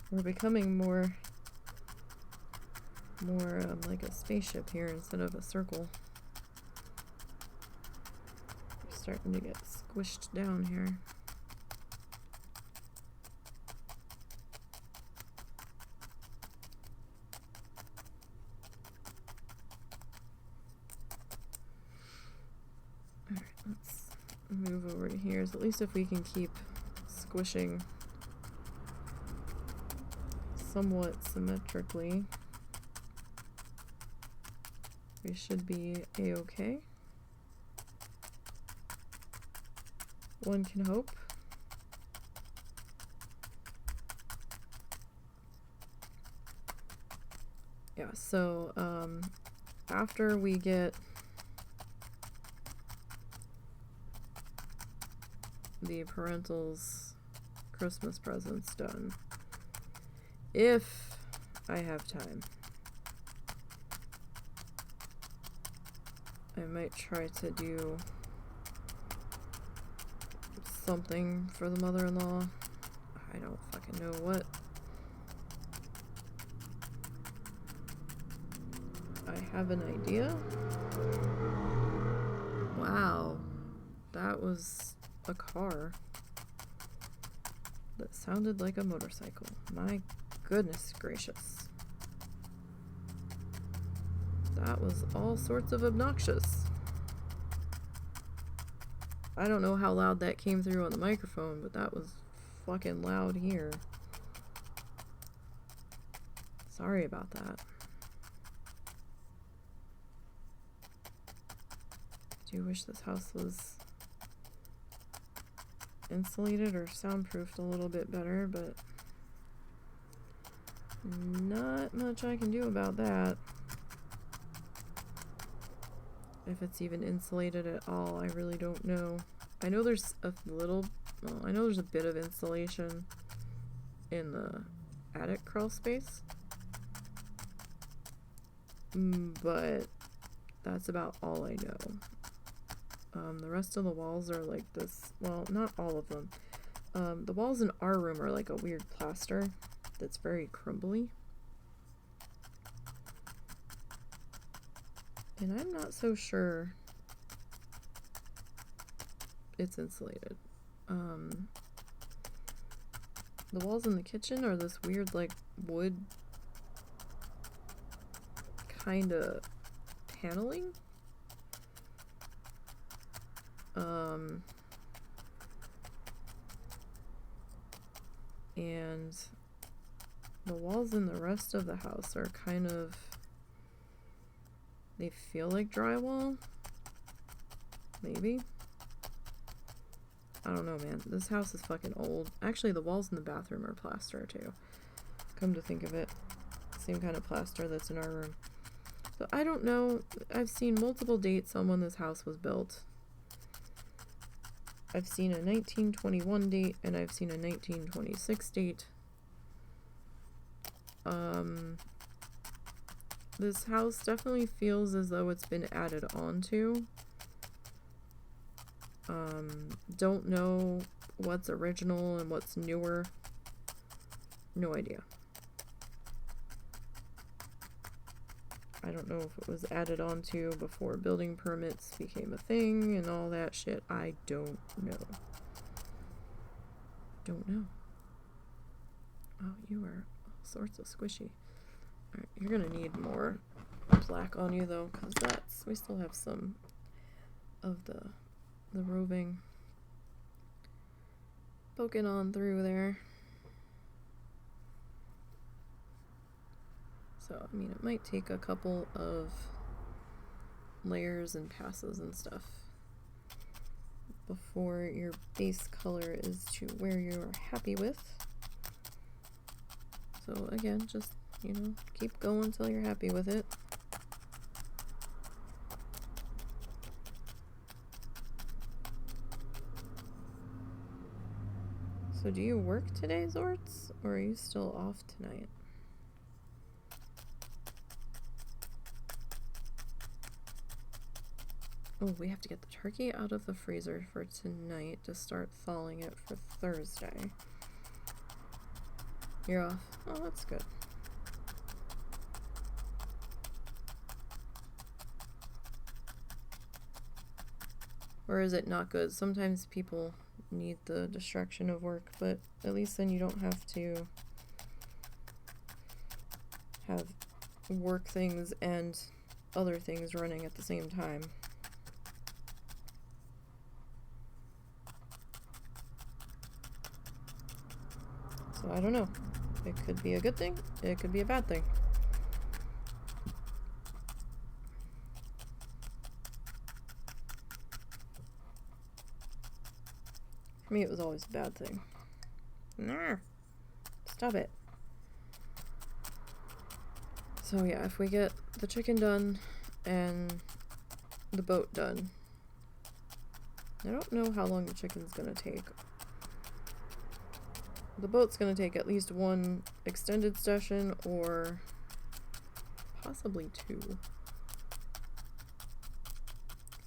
we're becoming more like a spaceship here instead of a circle. We're starting to get squished down here. Alright, let's move over to here. So at least if we can keep squishing somewhat symmetrically, we should be a-okay. One can hope. Yeah, so after we get the parentals' Christmas presents done, if I have time, I might try to do something for the mother-in-law. I don't fucking know what. I have an idea. Wow, that was a car that sounded like a motorcycle. My goodness gracious. That was all sorts of obnoxious. I don't know how loud that came through on the microphone, but that was fucking loud here. Sorry about that. I do wish this house was insulated or soundproofed a little bit better, but not much I can do about that. If it's even insulated at all, I really don't know. I know there's a little, well, I know there's a bit of insulation in the attic crawl space, but that's about all I know. The rest of the walls are like this, well, not all of them. The walls in our room are like a weird plaster that's very crumbly. And I'm not so sure it's insulated. The walls in the kitchen are this weird, like, wood kind of paneling. And the walls in the rest of the house are kind of, they feel like drywall. Maybe. I don't know, man. This house is fucking old. Actually, the walls in the bathroom are plaster, too. Come to think of it. Same kind of plaster that's in our room. So, I don't know. I've seen multiple dates on when this house was built. I've seen a 1921 date, and I've seen a 1926 date. This house definitely feels as though it's been added onto. Don't know what's original and what's newer. No idea. I don't know if it was added onto before building permits became a thing and all that shit. I don't know. Don't know. Oh, you are all sorts of squishy. Alright, you're gonna need more black on you though, because that's, we still have some of the roving poking on through there. So, I mean, it might take a couple of layers and passes and stuff before your base color is to where you're happy with. So again, just, you know, keep going until you're happy with it. So So do you work today, Zorts? Or are you still off tonight? Oh, we have to get the turkey out of the freezer for tonight to start thawing it for Thursday. You're off. Oh, that's good. Or is it not good? Sometimes people need the distraction of work, but at least then you don't have to have work things and other things running at the same time. So I don't know. It could be a good thing, it could be a bad thing. For me, it was always a bad thing. Nah, stop it. So yeah, if we get the chicken done and the boat done, I don't know how long the chicken's gonna take. The boat's gonna take at least one extended session or possibly two.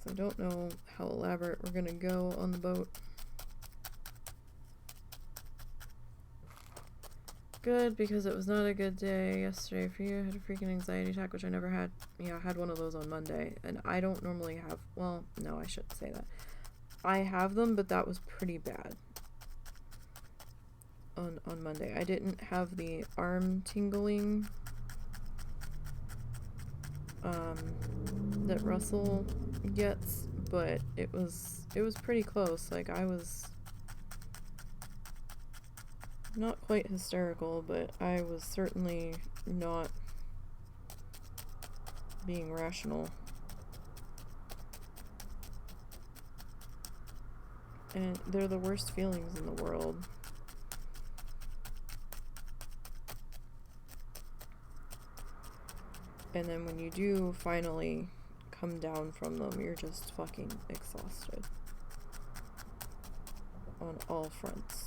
So I don't know how elaborate we're gonna go on the boat. Good, because it was not a good day yesterday for you. I had a freaking anxiety attack, which I never had. Yeah, I had one of those on Monday, and I don't normally have, well, no, I shouldn't say that. I have them, but that was pretty bad on Monday. I didn't have the arm tingling that Russell gets, but it was pretty close. Like, I was not quite hysterical, but I was certainly not being rational. And they're the worst feelings in the world. And then when you do finally come down from them, you're just fucking exhausted. On all fronts.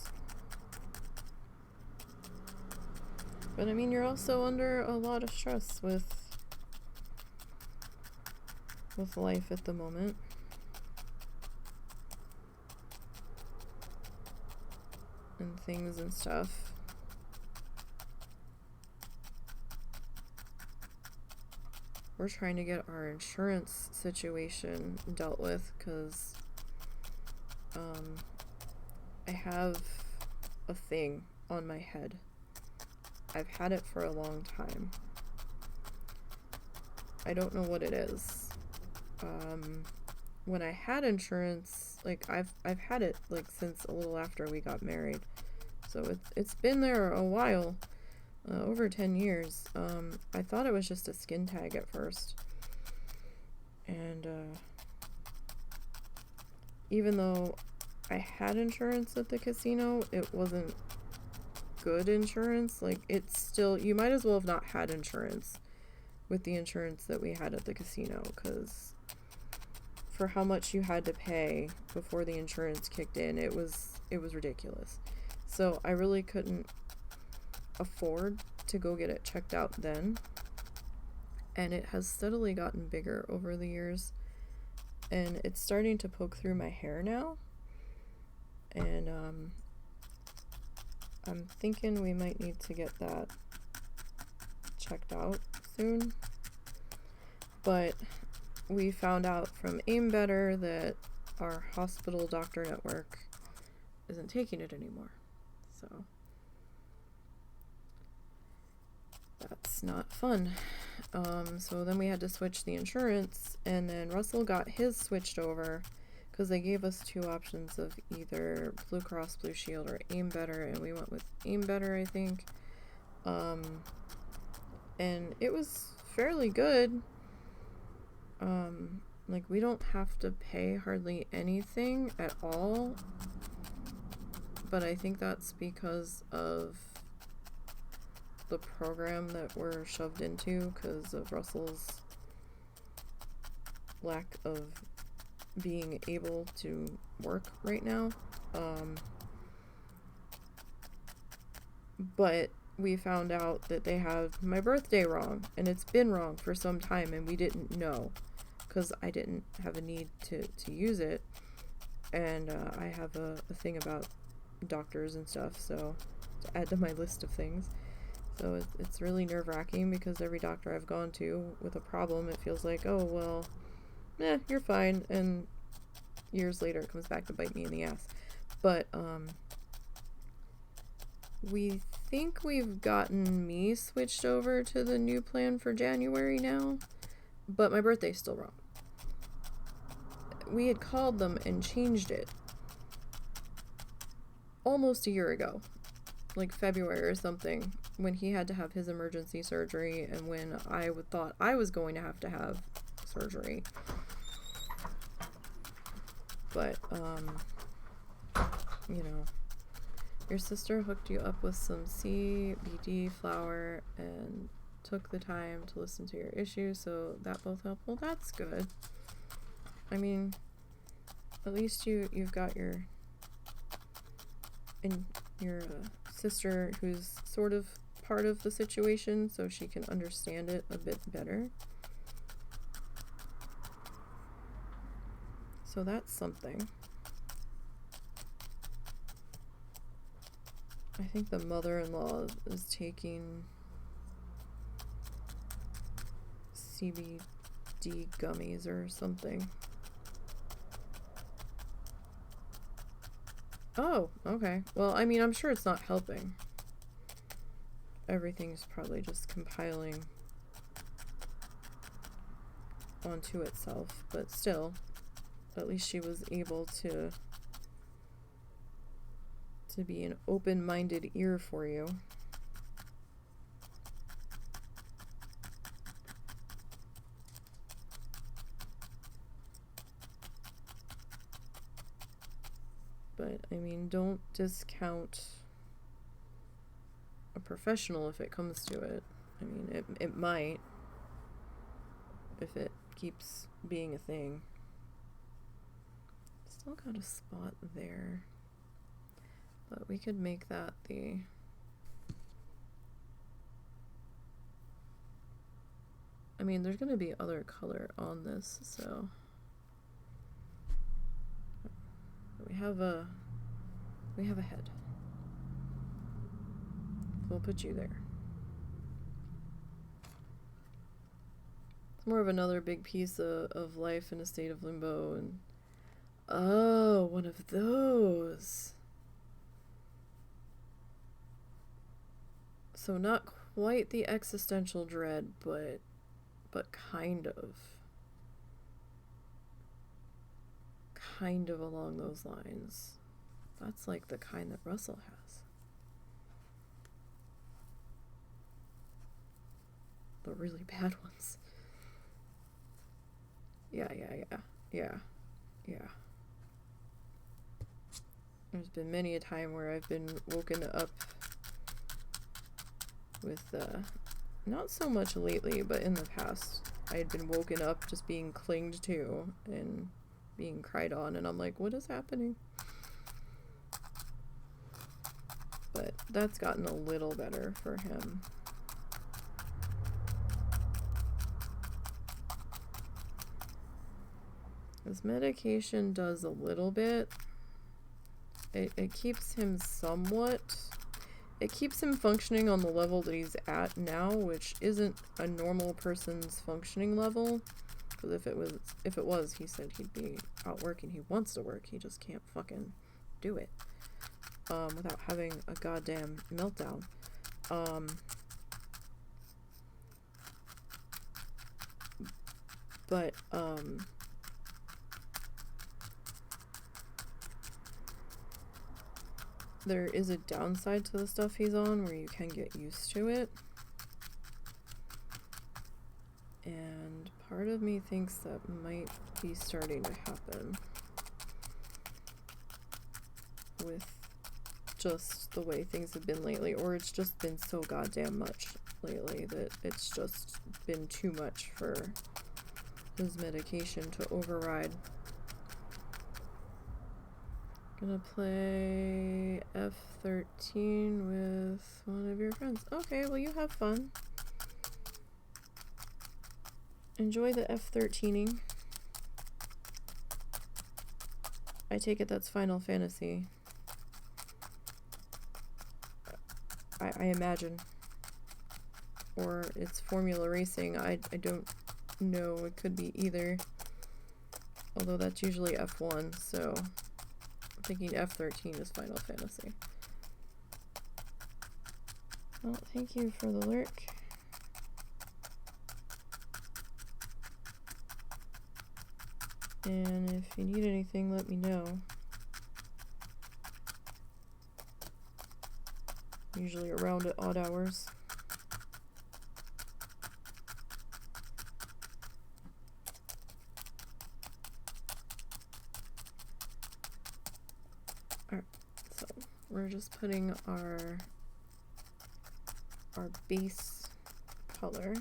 But I mean, you're also under a lot of stress with life at the moment. And things and stuff. We're trying to get our insurance situation dealt with because I have a thing on my head. I've had it for a long time. I don't know what it is. When I had insurance, like I've had it like since a little after we got married. So it's been there a while. Over 10 years. I thought it was just a skin tag at first. And even though I had insurance at the casino, it wasn't good insurance. Like, it's still, you might as well have not had insurance with the insurance that we had at the casino, because for how much you had to pay before the insurance kicked in, it was ridiculous. So I really couldn't afford to go get it checked out then, and it has steadily gotten bigger over the years, and it's starting to poke through my hair now, and I'm thinking we might need to get that checked out soon. But we found out from Aim Better that our hospital doctor network isn't taking it anymore, so that's not fun. So then we had to switch the insurance, and then Russell got his switched over because they gave us two options of either Blue Cross Blue Shield or Aim Better, and we went with Aim Better, I think. And it was fairly good. Like, we don't have to pay hardly anything at all, but I think that's because of the program that we're shoved into because of Russell's lack of being able to work right now. But we found out that they have my birthday wrong, and it's been wrong for some time, and we didn't know because I didn't have a need to use it. And I have a thing about doctors and stuff, so to add to my list of things. So it's really nerve-wracking because every doctor I've gone to with a problem, it feels like, oh, well, you're fine, and years later it comes back to bite me in the ass. But we think we've gotten me switched over to the new plan for January now, but my birthday's still wrong. We had called them and changed it almost a year ago, like February or something, when he had to have his emergency surgery and when I thought I was going to have surgery. But, you know, your sister hooked you up with some CBD flour and took the time to listen to your issue, so that both helped. Well, that's good. I mean, at least you've got your sister who's sort of part of the situation, so she can understand it a bit better. So that's something. I think the mother-in-law is taking CBD gummies or something. Oh, okay. Well, I mean, I'm sure it's not helping. Everything's probably just compiling onto itself, but still, at least she was able to be an open-minded ear for you. But, I mean, don't discount a professional if it comes to it. I mean, it might, if it keeps being a thing. Still got a spot there. But we could make that the... I mean, there's going to be other color on this, so... We have a head. We'll put you there. It's more of another big piece of life in a state of limbo, and... Oh, one of those. So not quite the existential dread, but kind of. Kind of along those lines. That's like the kind that Russell has. The really bad ones. Yeah. There's been many a time where I've been woken up with, not so much lately, but in the past, I had been woken up just being clinged to and being cried on, and I'm like, what is happening? But that's gotten a little better for him. This medication does a little bit. It keeps him somewhat... It keeps him functioning on the level that he's at now, which isn't a normal person's functioning level. Because if it was, he said he'd be out working. He wants to work. He just can't fucking do it. Without having a goddamn meltdown. But, there is a downside to the stuff he's on where you can get used to it. And part of me thinks that might be starting to happen with just the way things have been lately, or it's just been so goddamn much lately that it's just been too much for his medication to override. Gonna play F13 with one of your friends. Okay, well, you have fun. Enjoy the F13ing. I take it that's Final Fantasy. I imagine. Or it's Formula Racing. I don't know. It could be either. Although that's usually F1, so I'm thinking F13 is Final Fantasy. Well, thank you for the lurk. And if you need anything, let me know. Usually around at odd hours. Alright, so we're just putting our base color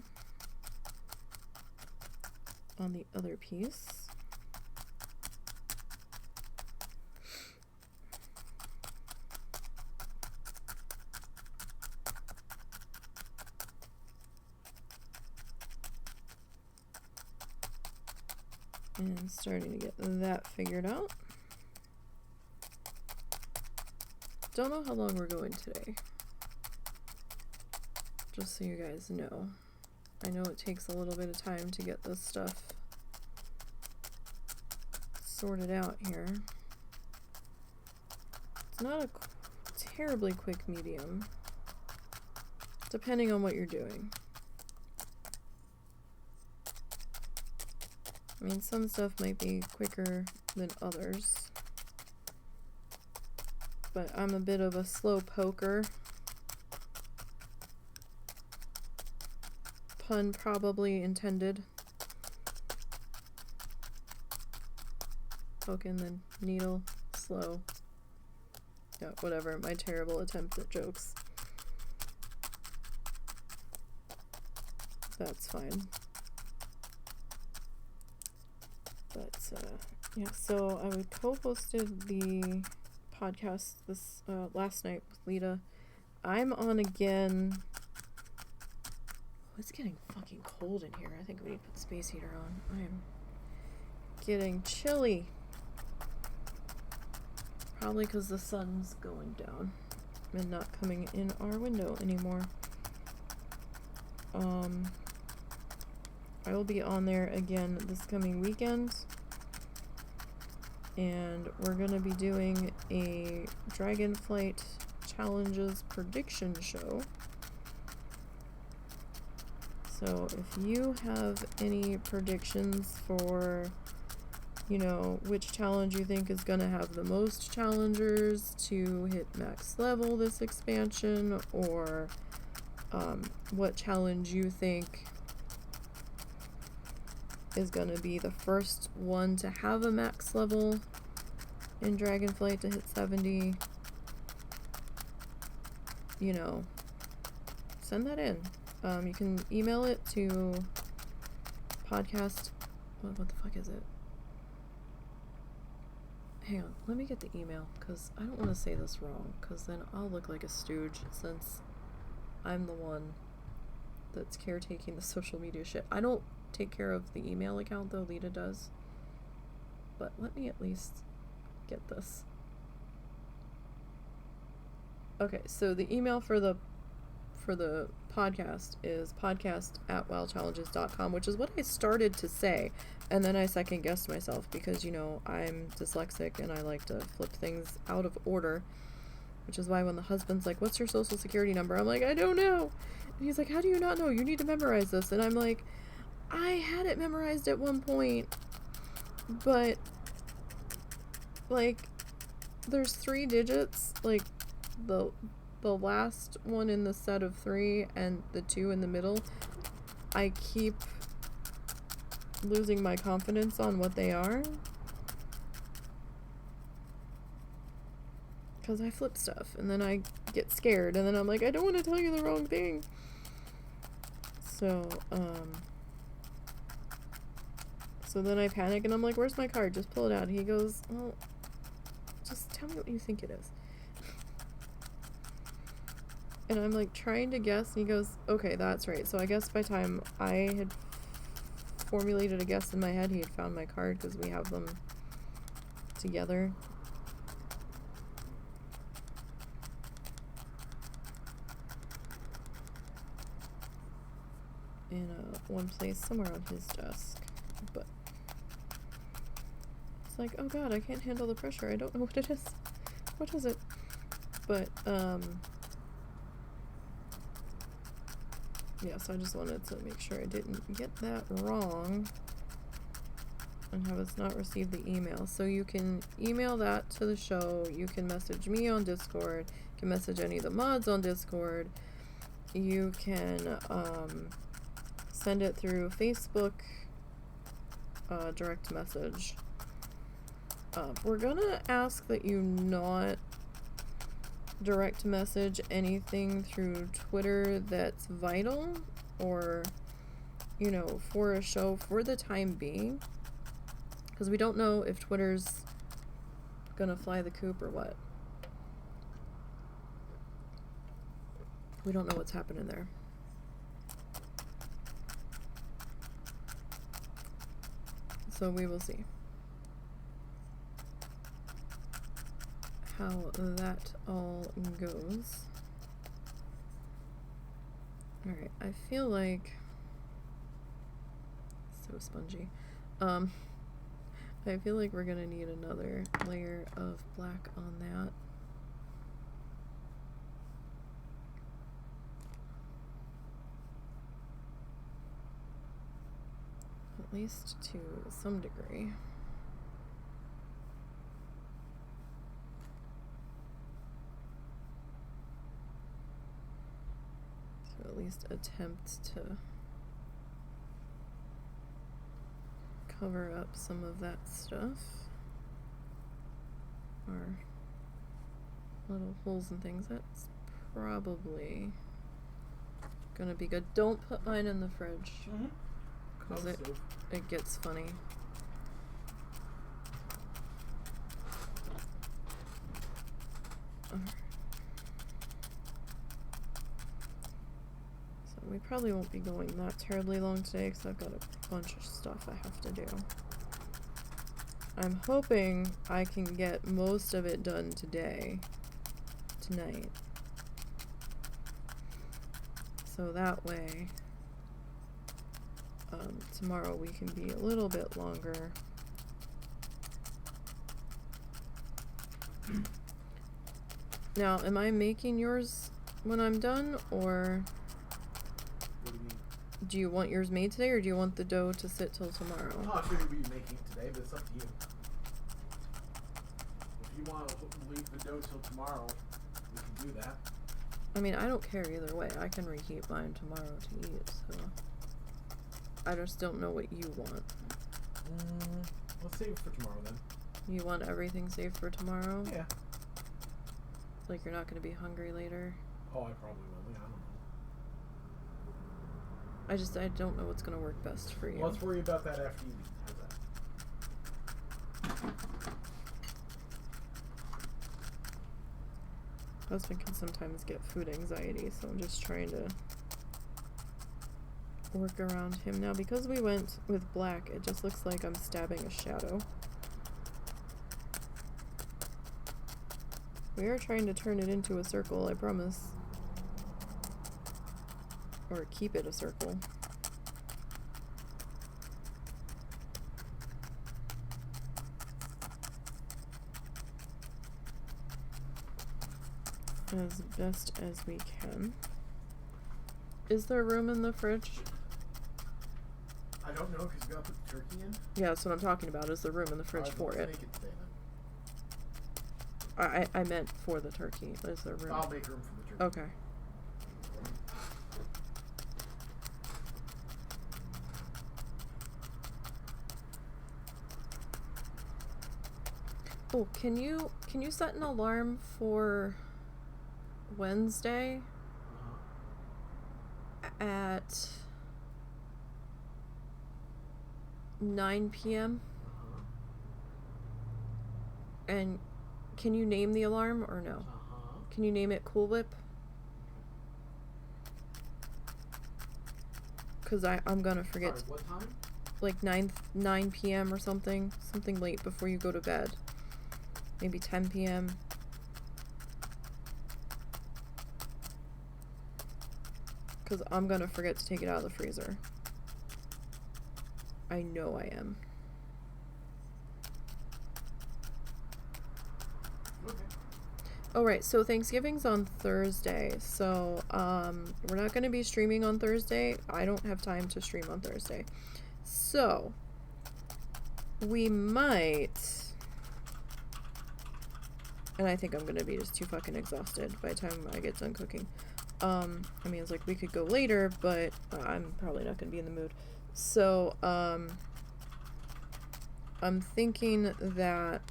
on the other piece. And starting to get that figured out. Don't know how long we're going today. Just so you guys know. I know it takes a little bit of time to get this stuff sorted out here. It's not a terribly quick medium, depending on what you're doing. I mean, some stuff might be quicker than others, but I'm a bit of a slow poker. Pun probably intended. Poking the needle, slow. Yeah, whatever, my terrible attempt at jokes. That's fine. But, yeah, so I co-hosted the podcast this last night with Lita. I'm on again. Oh, it's getting fucking cold in here. I think we need to put the space heater on. I am getting chilly. Probably because the sun's going down and not coming in our window anymore. I will be on there again this coming weekend, and we're going to be doing a Dragonflight Challenges prediction show. So if you have any predictions for, you know, which challenge you think is going to have the most challengers to hit max level this expansion, or what challenge you think is going to be the first one to have a max level in Dragonflight to hit 70, you know, send that in. You can email it to podcast, what the fuck is it? Hang on, let me get the email, because I don't want to say this wrong, because then I'll look like a stooge, since I'm the one that's caretaking the social media shit. I don't take care of the email account, though. Lita does. But let me at least get this. Okay, so the email for the podcast is podcast@wildchallenges.com, which is what I started to say, and then I second guessed myself because, you know, I'm dyslexic and I like to flip things out of order, which is why when the husband's like, what's your social security number? I'm like, I don't know. And he's like, how do you not know? You need to memorize this. And I'm like, I had it memorized at one point, but, like, there's 3 digits, like, the last one in the set of 3 and the 2 in the middle. I keep losing my confidence on what they are, because I flip stuff, and then I get scared, and then I'm like, I don't want to tell you the wrong thing. So, so then I panic, and I'm like, where's my card? Just pull it out. He goes, well, just tell me what you think it is. And I'm like trying to guess, and he goes, okay, that's right. So I guess by the time I had formulated a guess in my head, he had found my card because we have them together. In one place somewhere on his desk. But it's like, oh god, I can't handle the pressure. I don't know what it is. What is it? But, yeah, so I just wanted to make sure I didn't get that wrong and have us not received the email. So you can email that to the show. You can message me on Discord. You can message any of the mods on Discord. You can send it through Facebook direct message. We're gonna ask that you not direct message anything through Twitter that's vital or, you know, for a show for the time being, because we don't know if Twitter's gonna fly the coop or what. We don't know what's happening there. So we will see how that all goes. Alright, I feel like so spongy. I feel like we're gonna need another layer of black on that. At least to some degree. So at least attempt to cover up some of that stuff. Or little holes and things. That's probably gonna be good. Don't put mine in the fridge. Because it gets funny. So we probably won't be going that terribly long today because I've got a bunch of stuff I have to do. I'm hoping I can get most of it done tonight. So that way, tomorrow we can be a little bit longer. Now, am I making yours when I'm done, or What do you mean? do you want yours made today, or do you want the dough to sit till tomorrow? Oh, I figured we'd be making it today, but it's up to you. If you want to leave the dough till tomorrow, we can do that. I mean, I don't care either way. I can reheat mine tomorrow to eat, so I just don't know what you want. Let's save it for tomorrow then. You want everything saved for tomorrow? Yeah. Like you're not going to be hungry later? Oh, I probably will. Yeah, I don't know. I don't know what's going to work best for you. Well, let's worry about that after you eat. How's that? Husband can sometimes get food anxiety, so I'm just trying to work around him. Now, because we went with black, it just looks like I'm stabbing a shadow. We are trying to turn it into a circle, I promise. Or keep it a circle. As best as we can. Is there room in the fridge? I don't know because you got to put the turkey in. Yeah, that's what I'm talking about. Is there room in the fridge for it? Make it today, then. I meant for the turkey. Is there room? I'll make room for the turkey. Okay. Oh, can you set an alarm for Wednesday at 9 p.m. And Can you name the alarm or no? Can you name it Cool Whip? Because I'm gonna forget. Sorry, what time? Like 9 p.m. or something. Something late before you go to bed. Maybe 10 p.m. Because I'm gonna forget to take it out of the freezer. I know I am. Okay. Oh, right, so Thanksgiving's on Thursday, so, we're not gonna be streaming on Thursday. I don't have time to stream on Thursday. So, we might... And I think I'm gonna be just too fucking exhausted by the time I get done cooking. I mean, it's like, we could go later, but I'm probably not gonna be in the mood. So, I'm thinking that,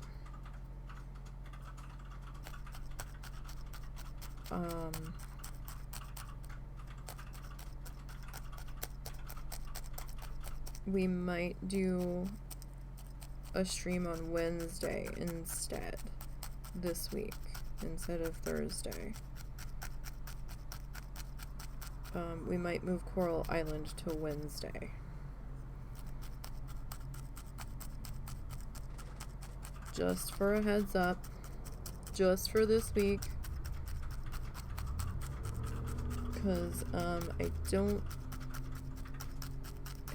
we might do a stream on Wednesday instead, this week, instead of Thursday. We might move Coral Island to Wednesday. Just for a heads up. Just for this week. Because, I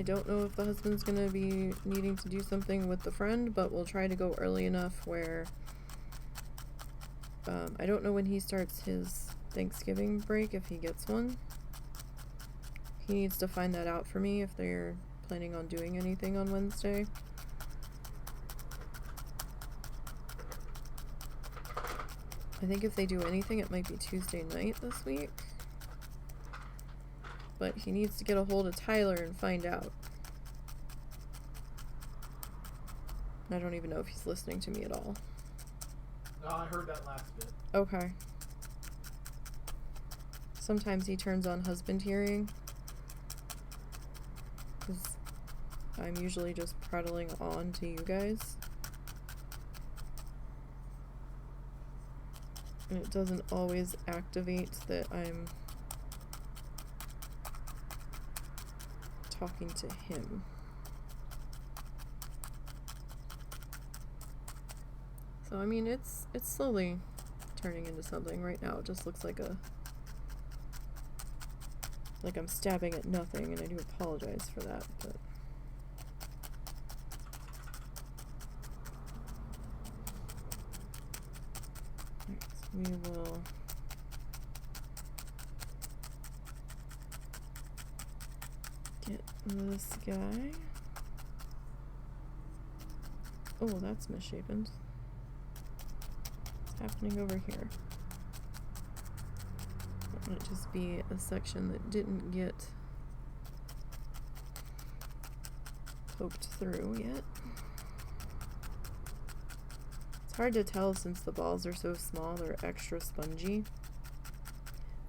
don't know if the husband's gonna be needing to do something with the friend, but we'll try to go early enough where, I don't know when he starts his Thanksgiving break, if he gets one. He needs to find that out for me if they're planning on doing anything on Wednesday. I think if they do anything, it might be Tuesday night this week. But he needs to get a hold of Tyler and find out. I don't even know if he's listening to me at all. No, I heard that last bit. Okay. Sometimes he turns on husband hearing. Because I'm usually just prattling on to you guys. And it doesn't always activate that I'm talking to him. So I mean, it's slowly turning into something. Right now it just looks like I'm stabbing at nothing, and I do apologize for that, but we will get this guy. Oh, that's misshapen. What's happening over here? That might just be a section that didn't get poked through yet. It's hard to tell since the balls are so small, they're extra spongy,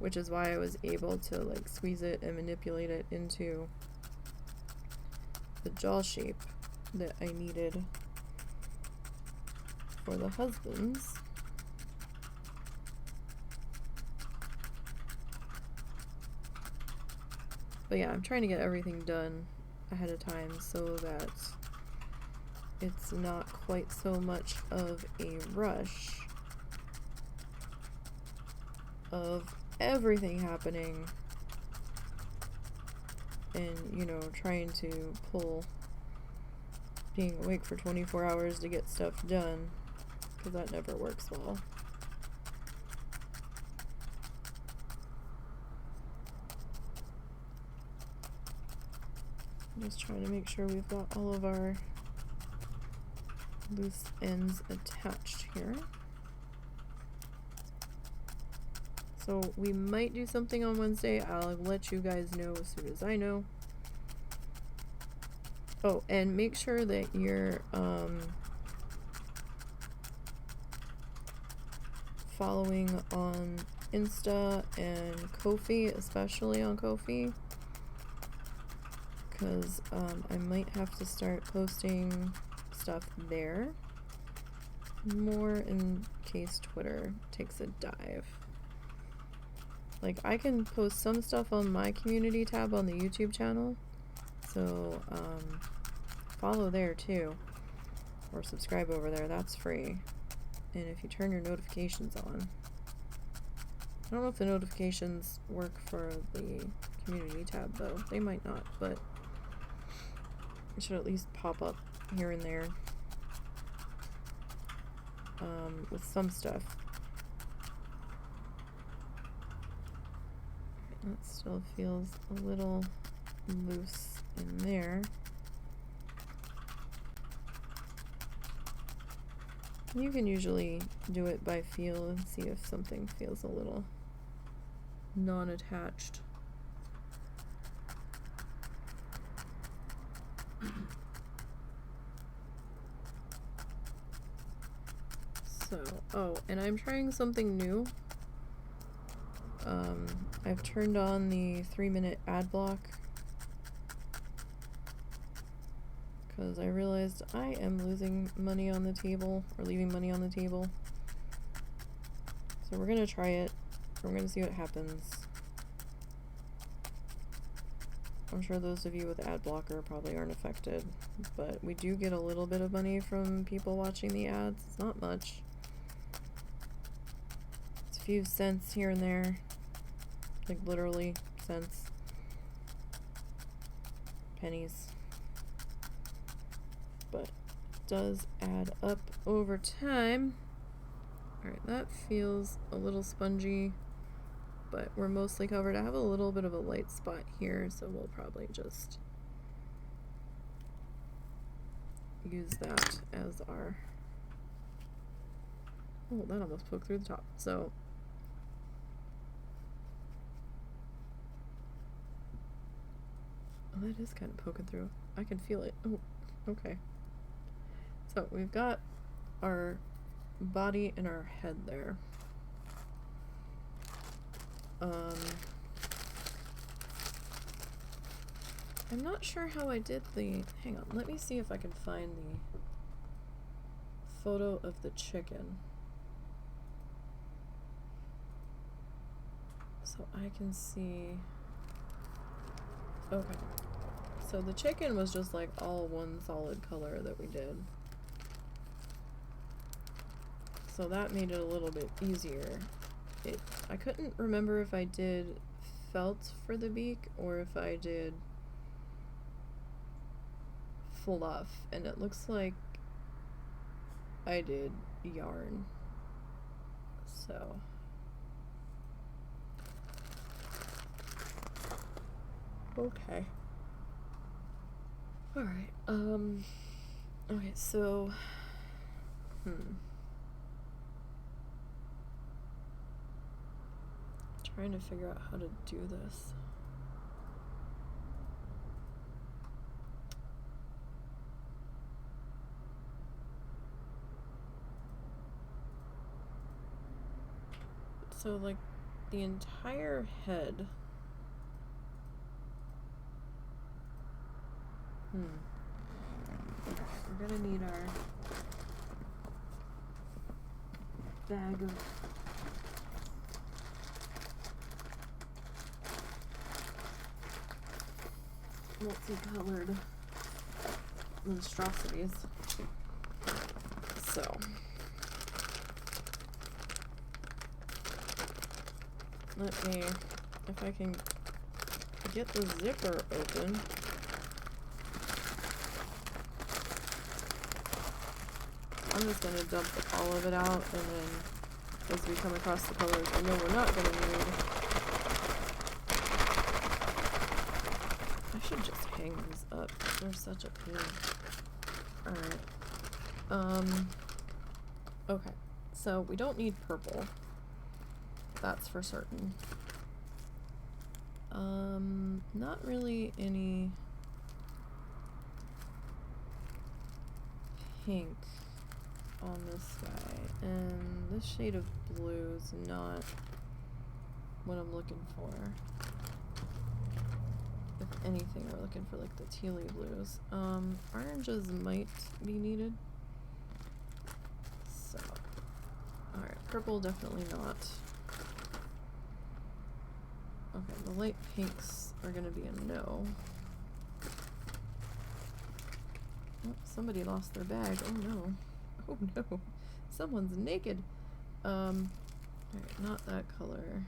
which is why I was able to like squeeze it and manipulate it into the jaw shape that I needed for the husbands. But yeah, I'm trying to get everything done ahead of time so that it's not quite so much of a rush of everything happening and, you know, trying to pull being awake for 24 hours to get stuff done, because that never works well. I'm just trying to make sure we've got all of our loose ends attached here. So we might do something on Wednesday. I'll let you guys know as soon as I know. Oh, and make sure that you're following on Insta and Kofi, especially on Kofi, because I might have to start posting stuff there. more in case Twitter takes a dive. Like, I can post some stuff on my community tab on the YouTube channel, so follow there too, or subscribe over there. That's free. And if you turn your notifications on, I don't know if the notifications work for the community tab though. They might not, but it should at least pop up here and there with some stuff. That still feels a little loose in there. You can usually do it by feel and see if something feels a little non-attached. So, oh, and I'm trying something new. I've turned on the 3-minute ad block because I realized I am losing money on the table, or leaving money on the table. So we're gonna try it. We're gonna see what happens. I'm sure those of you with ad blocker probably aren't affected, but we do get a little bit of money from people watching the ads. It's not much. It's a few cents here and there. Like literally cents. Pennies. But it does add up over time. Alright, that feels a little spongy, but we're mostly covered. I have a little bit of a light spot here, so we'll probably just use that as our... Oh, that almost poked through the top. So oh, that is kind of poking through. I can feel it. Oh, okay. So we've got our body and our head there. I'm not sure how I did the... Hang on, let me see if I can find the photo of the chicken. So I can see... Okay. So the chicken was just like all one solid color that we did. So that made it a little bit easier. I couldn't remember if I did felt for the beak or if I did fluff, and it looks like I did yarn. So okay. Alright, okay, so trying to figure out how to do this. So like the entire head. We're gonna need our bag of multicolored monstrosities. So let me, if I can get the zipper open. I'm just going to dump all of it out, and then as we come across the colors I know we're not going to need. I should just hang these up. They're such a pain. Alright. Okay. So we don't need purple. That's for certain. Not really any pink on this guy, and this shade of blue is not what I'm looking for. If anything, we're looking for like the tealy blues. Oranges might be needed. So Alright, purple definitely not. Okay, the light pinks are gonna be a no. Oh, somebody lost their bag. Oh no. Oh no. Someone's naked. Alright, not that color.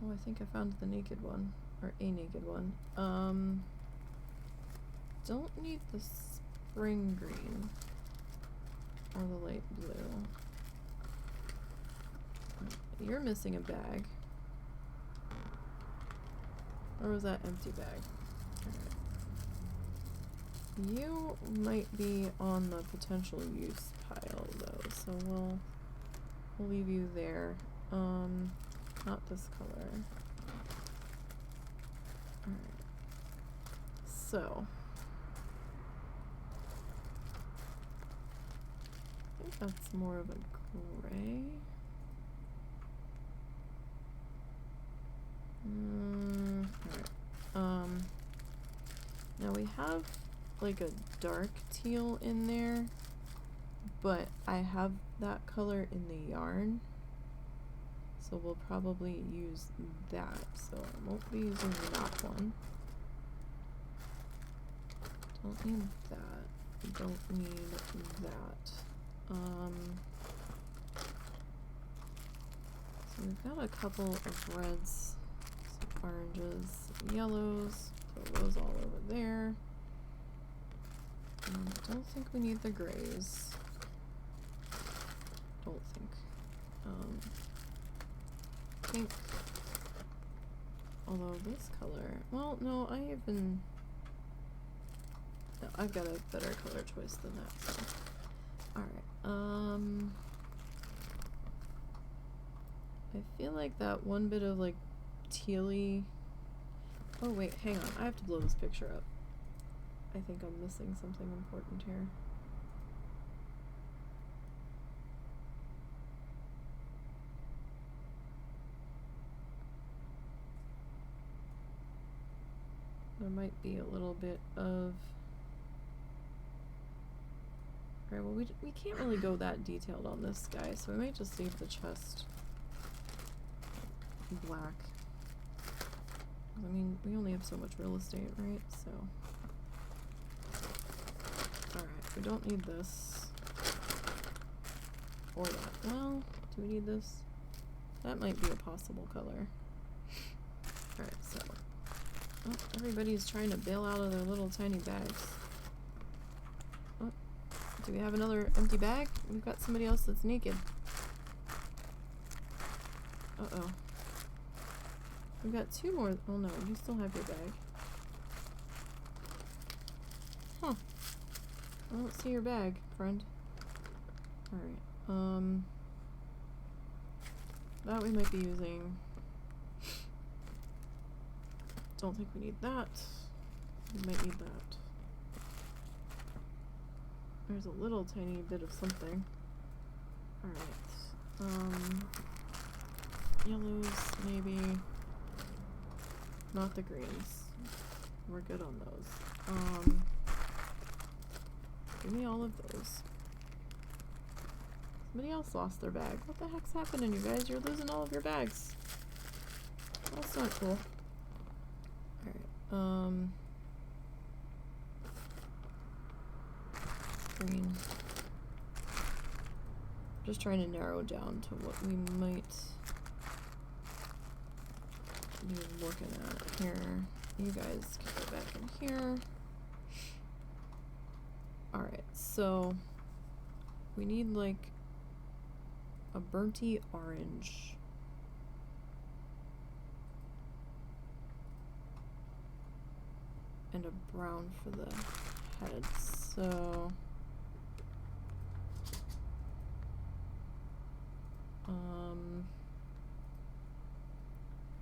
Oh, I think I found the naked one. Or a naked one. Don't need the spring green. Or the light blue. You're missing a bag. Or was that empty bag? Alright. You might be on the potential use pile though, so we'll leave you there. Not this color. Alright. So I think that's more of a gray. Alright. Now we have like a dark teal in there, but I have that color in the yarn, so we'll probably use that. So I won't be using that one. Don't need that. Don't need that. So we've got a couple of reds, some oranges, yellows, throw those all over there. Don't think we need the grays. Don't think. Pink. Although this color, well, no, I've got a better color choice than that, so. Alright, I feel like that one bit of, like, tealy... Oh, wait, hang on. I have to blow this picture up. I think I'm missing something important here. There might be a little bit of... Alright, well, we can't really go that detailed on this guy, so we might just leave the chest black. I mean, we only have so much real estate, right? So... Alright, we don't need this. Or that. Well, do we need this? That might be a possible color. Alright, so... Oh, everybody's trying to bail out of their little tiny bags. Oh, do we have another empty bag? We've got somebody else that's naked. Uh-oh. We've got two more. Oh no, you still have your bag. Huh. I don't see your bag, friend. Alright, that we might be using. Don't think we need that. We might need that. There's a little tiny bit of something. Alright. Yellows, maybe. Not the greens. We're good on those. Give me all of those. Somebody else lost their bag. What the heck's happening, you guys? You're losing all of your bags. That's not cool. Alright, green. Just trying to narrow down to what we might be looking at here. You guys can go back in here. Alright, so we need like a burnty orange. And a brown for the head, so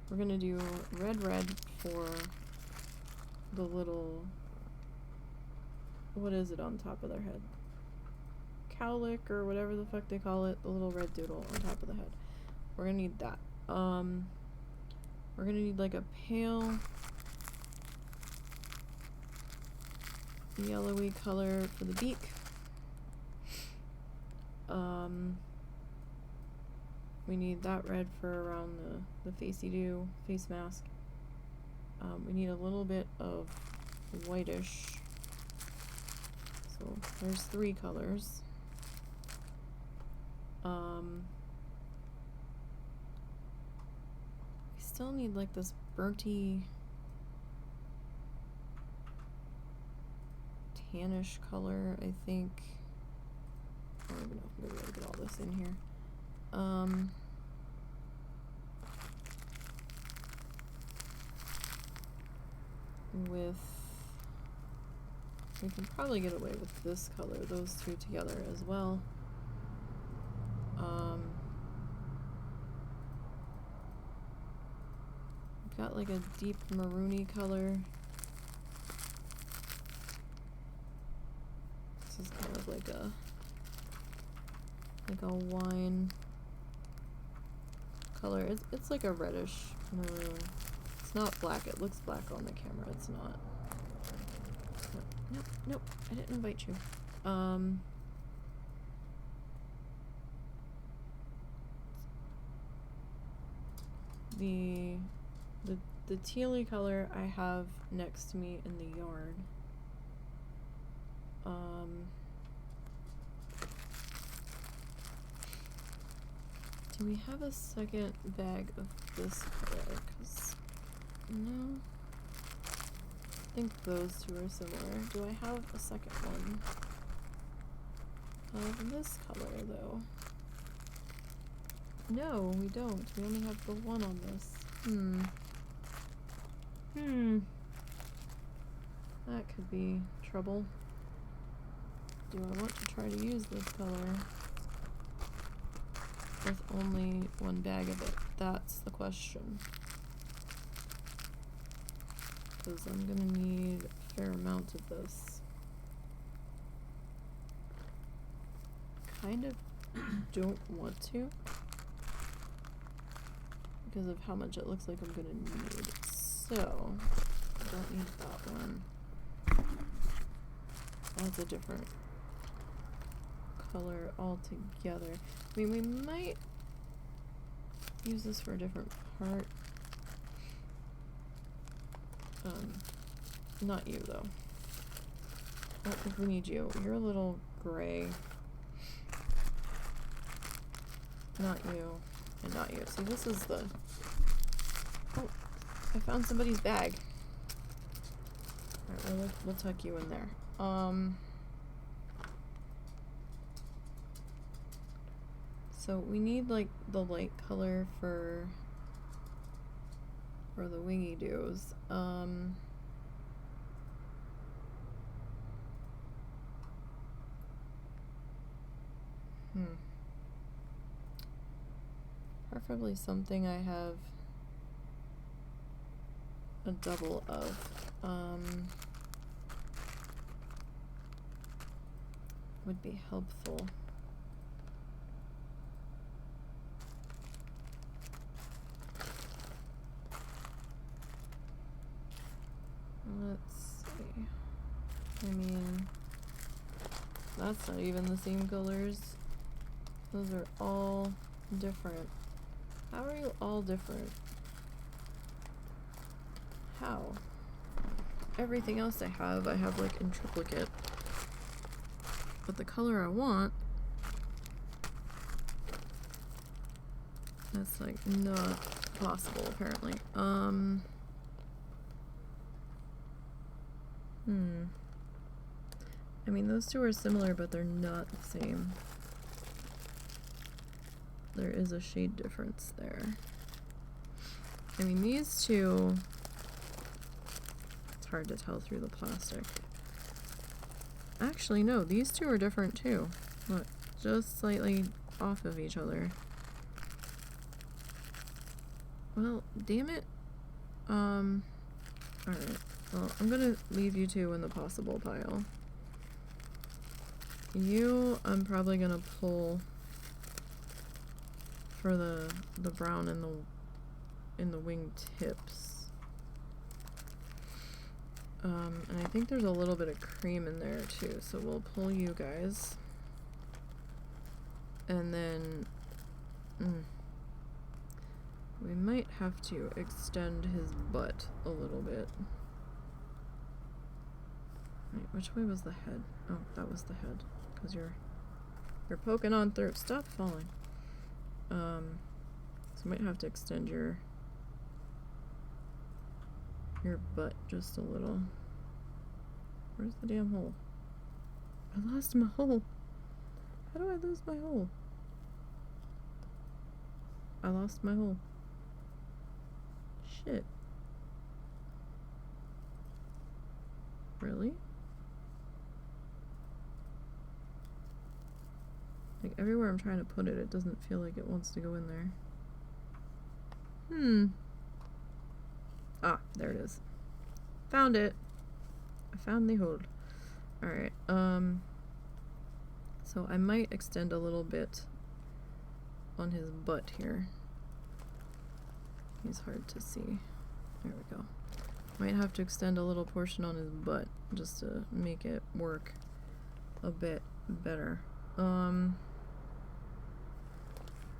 we're gonna do red for the little, what is it on top of their head? Cowlick or whatever the fuck they call it, the little red doodle on top of the head. We're gonna need that. We're gonna need like a pale yellowy color for the beak. We need that red for around the facey do face mask. We need a little bit of whitish. So there's 3 colors. We still need like this burnt-y tannish color, I think. I don't even know if I'm gonna be able to get all this in here. We can probably get away with this color, those 2 together as well. We've got like a deep maroony color. This is kind of like a wine color. It's like a reddish maroon. It's not black. It looks black on the camera. It's not. Nope. I didn't invite you. The tealy color I have next to me in the yard. Do we have a second bag of this color? 'Cause no. I think those 2 are similar. Do I have a second one of this color though? No, we don't. We only have the one on this. That could be trouble. Do I want to try to use this color with only 1 bag of it? That's the question. Because I'm gonna need a fair amount of this. Kind of don't want to, because of how much it looks like I'm gonna need. So, I don't need that one. That's a different color altogether. I mean, we might use this for a different part. Not you though. I don't think we need you. You're a little gray. Not you. And not you. See, this is the... Oh, I found somebody's bag. Alright, well, we'll tuck you in there. So we need like the light color for the wingy doos. Preferably something I have a double of. Would be helpful. Let's see. I mean, that's not even the same colors. Those are all different. How are you all different? How? Everything else I have like in triplicate. But the color I want, that's like not possible apparently. I mean, those 2 are similar, but they're not the same. There is a shade difference there. I mean, these 2, it's hard to tell through the plastic. Actually, no, these 2 are different too. Look, just slightly off of each other. Well, damn it. Alright. Well, I'm gonna leave you 2 in the possible pile. You, I'm probably gonna pull for the brown in the wing tips. And I think there's a little bit of cream in there too, so we'll pull you guys. And then we might have to extend his butt a little bit. Wait, which way was the head? Oh, that was the head. Because you're poking on through. Stop falling. So you might have to extend your butt just a little. Where's the damn hole? I lost my hole. How do I lose my hole? I lost my hole. Shit. Really? Like everywhere I'm trying to put it, it doesn't feel like it wants to go in there. Ah, there it is. Found it. I found the hole. Alright, so I might extend a little bit on his butt here. He's hard to see. There we go. Might have to extend a little portion on his butt just to make it work a bit better.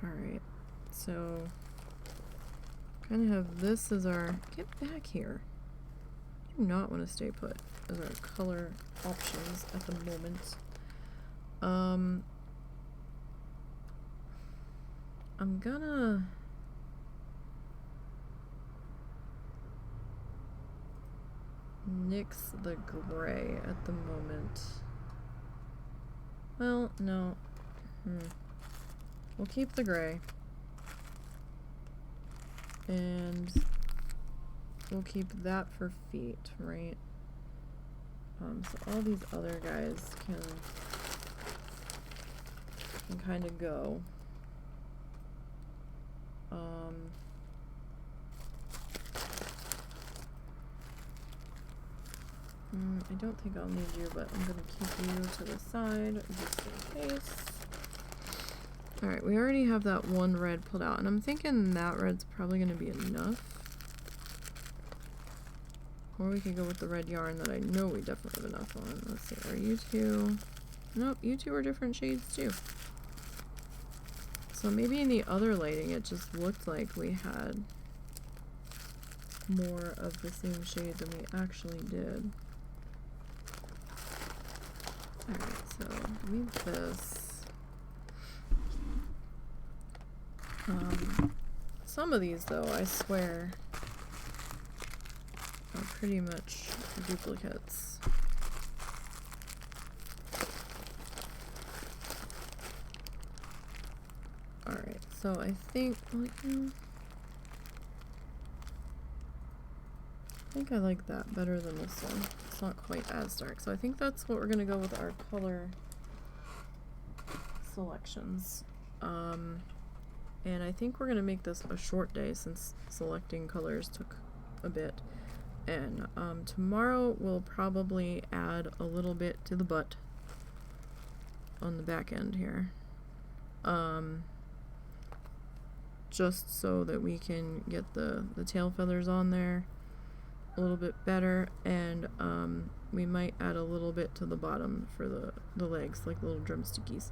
Alright, so kind of have this as our, get back here. I do not want to stay put as our color options at the moment. I'm gonna nix the gray at the moment. Well, no. We'll keep the gray. And we'll keep that for feet, right? So all these other guys can kind of go. I don't think I'll need you, but I'm gonna keep you to the side just in case. Alright, we already have that one red pulled out, and I'm thinking that red's probably gonna be enough. Or we could go with the red yarn that I know we definitely have enough on. Let's see, are you two? Nope, you two are different shades too. So maybe in the other lighting it just looked like we had more of the same shade than we actually did. Alright, so leave this. Some of these though, I swear, are pretty much duplicates. Alright, so I think, well, I think I like that better than this one. It's not quite as dark. So I think that's what we're gonna go with our color selections. And I think we're gonna make this a short day since selecting colors took a bit. And tomorrow we'll probably add a little bit to the butt on the back end here. Just so that we can get the tail feathers on there a little bit better, and we might add a little bit to the bottom for the legs, like little drumstickies.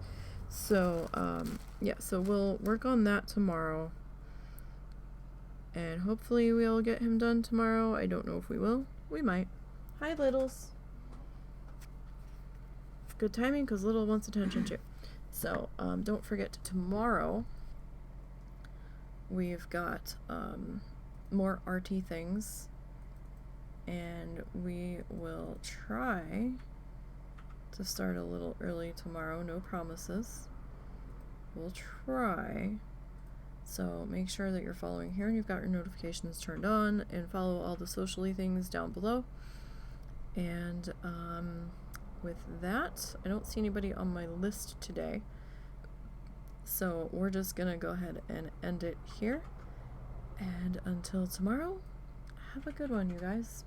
So yeah, so we'll work on that tomorrow, and hopefully we'll get him done tomorrow. I don't know if we will. We might. Hi, Littles. Good timing because Little wants attention too. So don't forget, tomorrow we've got more arty things, and we will try to start a little early tomorrow. No promises. We'll try. So make sure that you're following here and you've got your notifications turned on, and follow all the socially things down below. And with that, I don't see anybody on my list today, so we're just gonna go ahead and end it here. And until tomorrow, have a good one, you guys.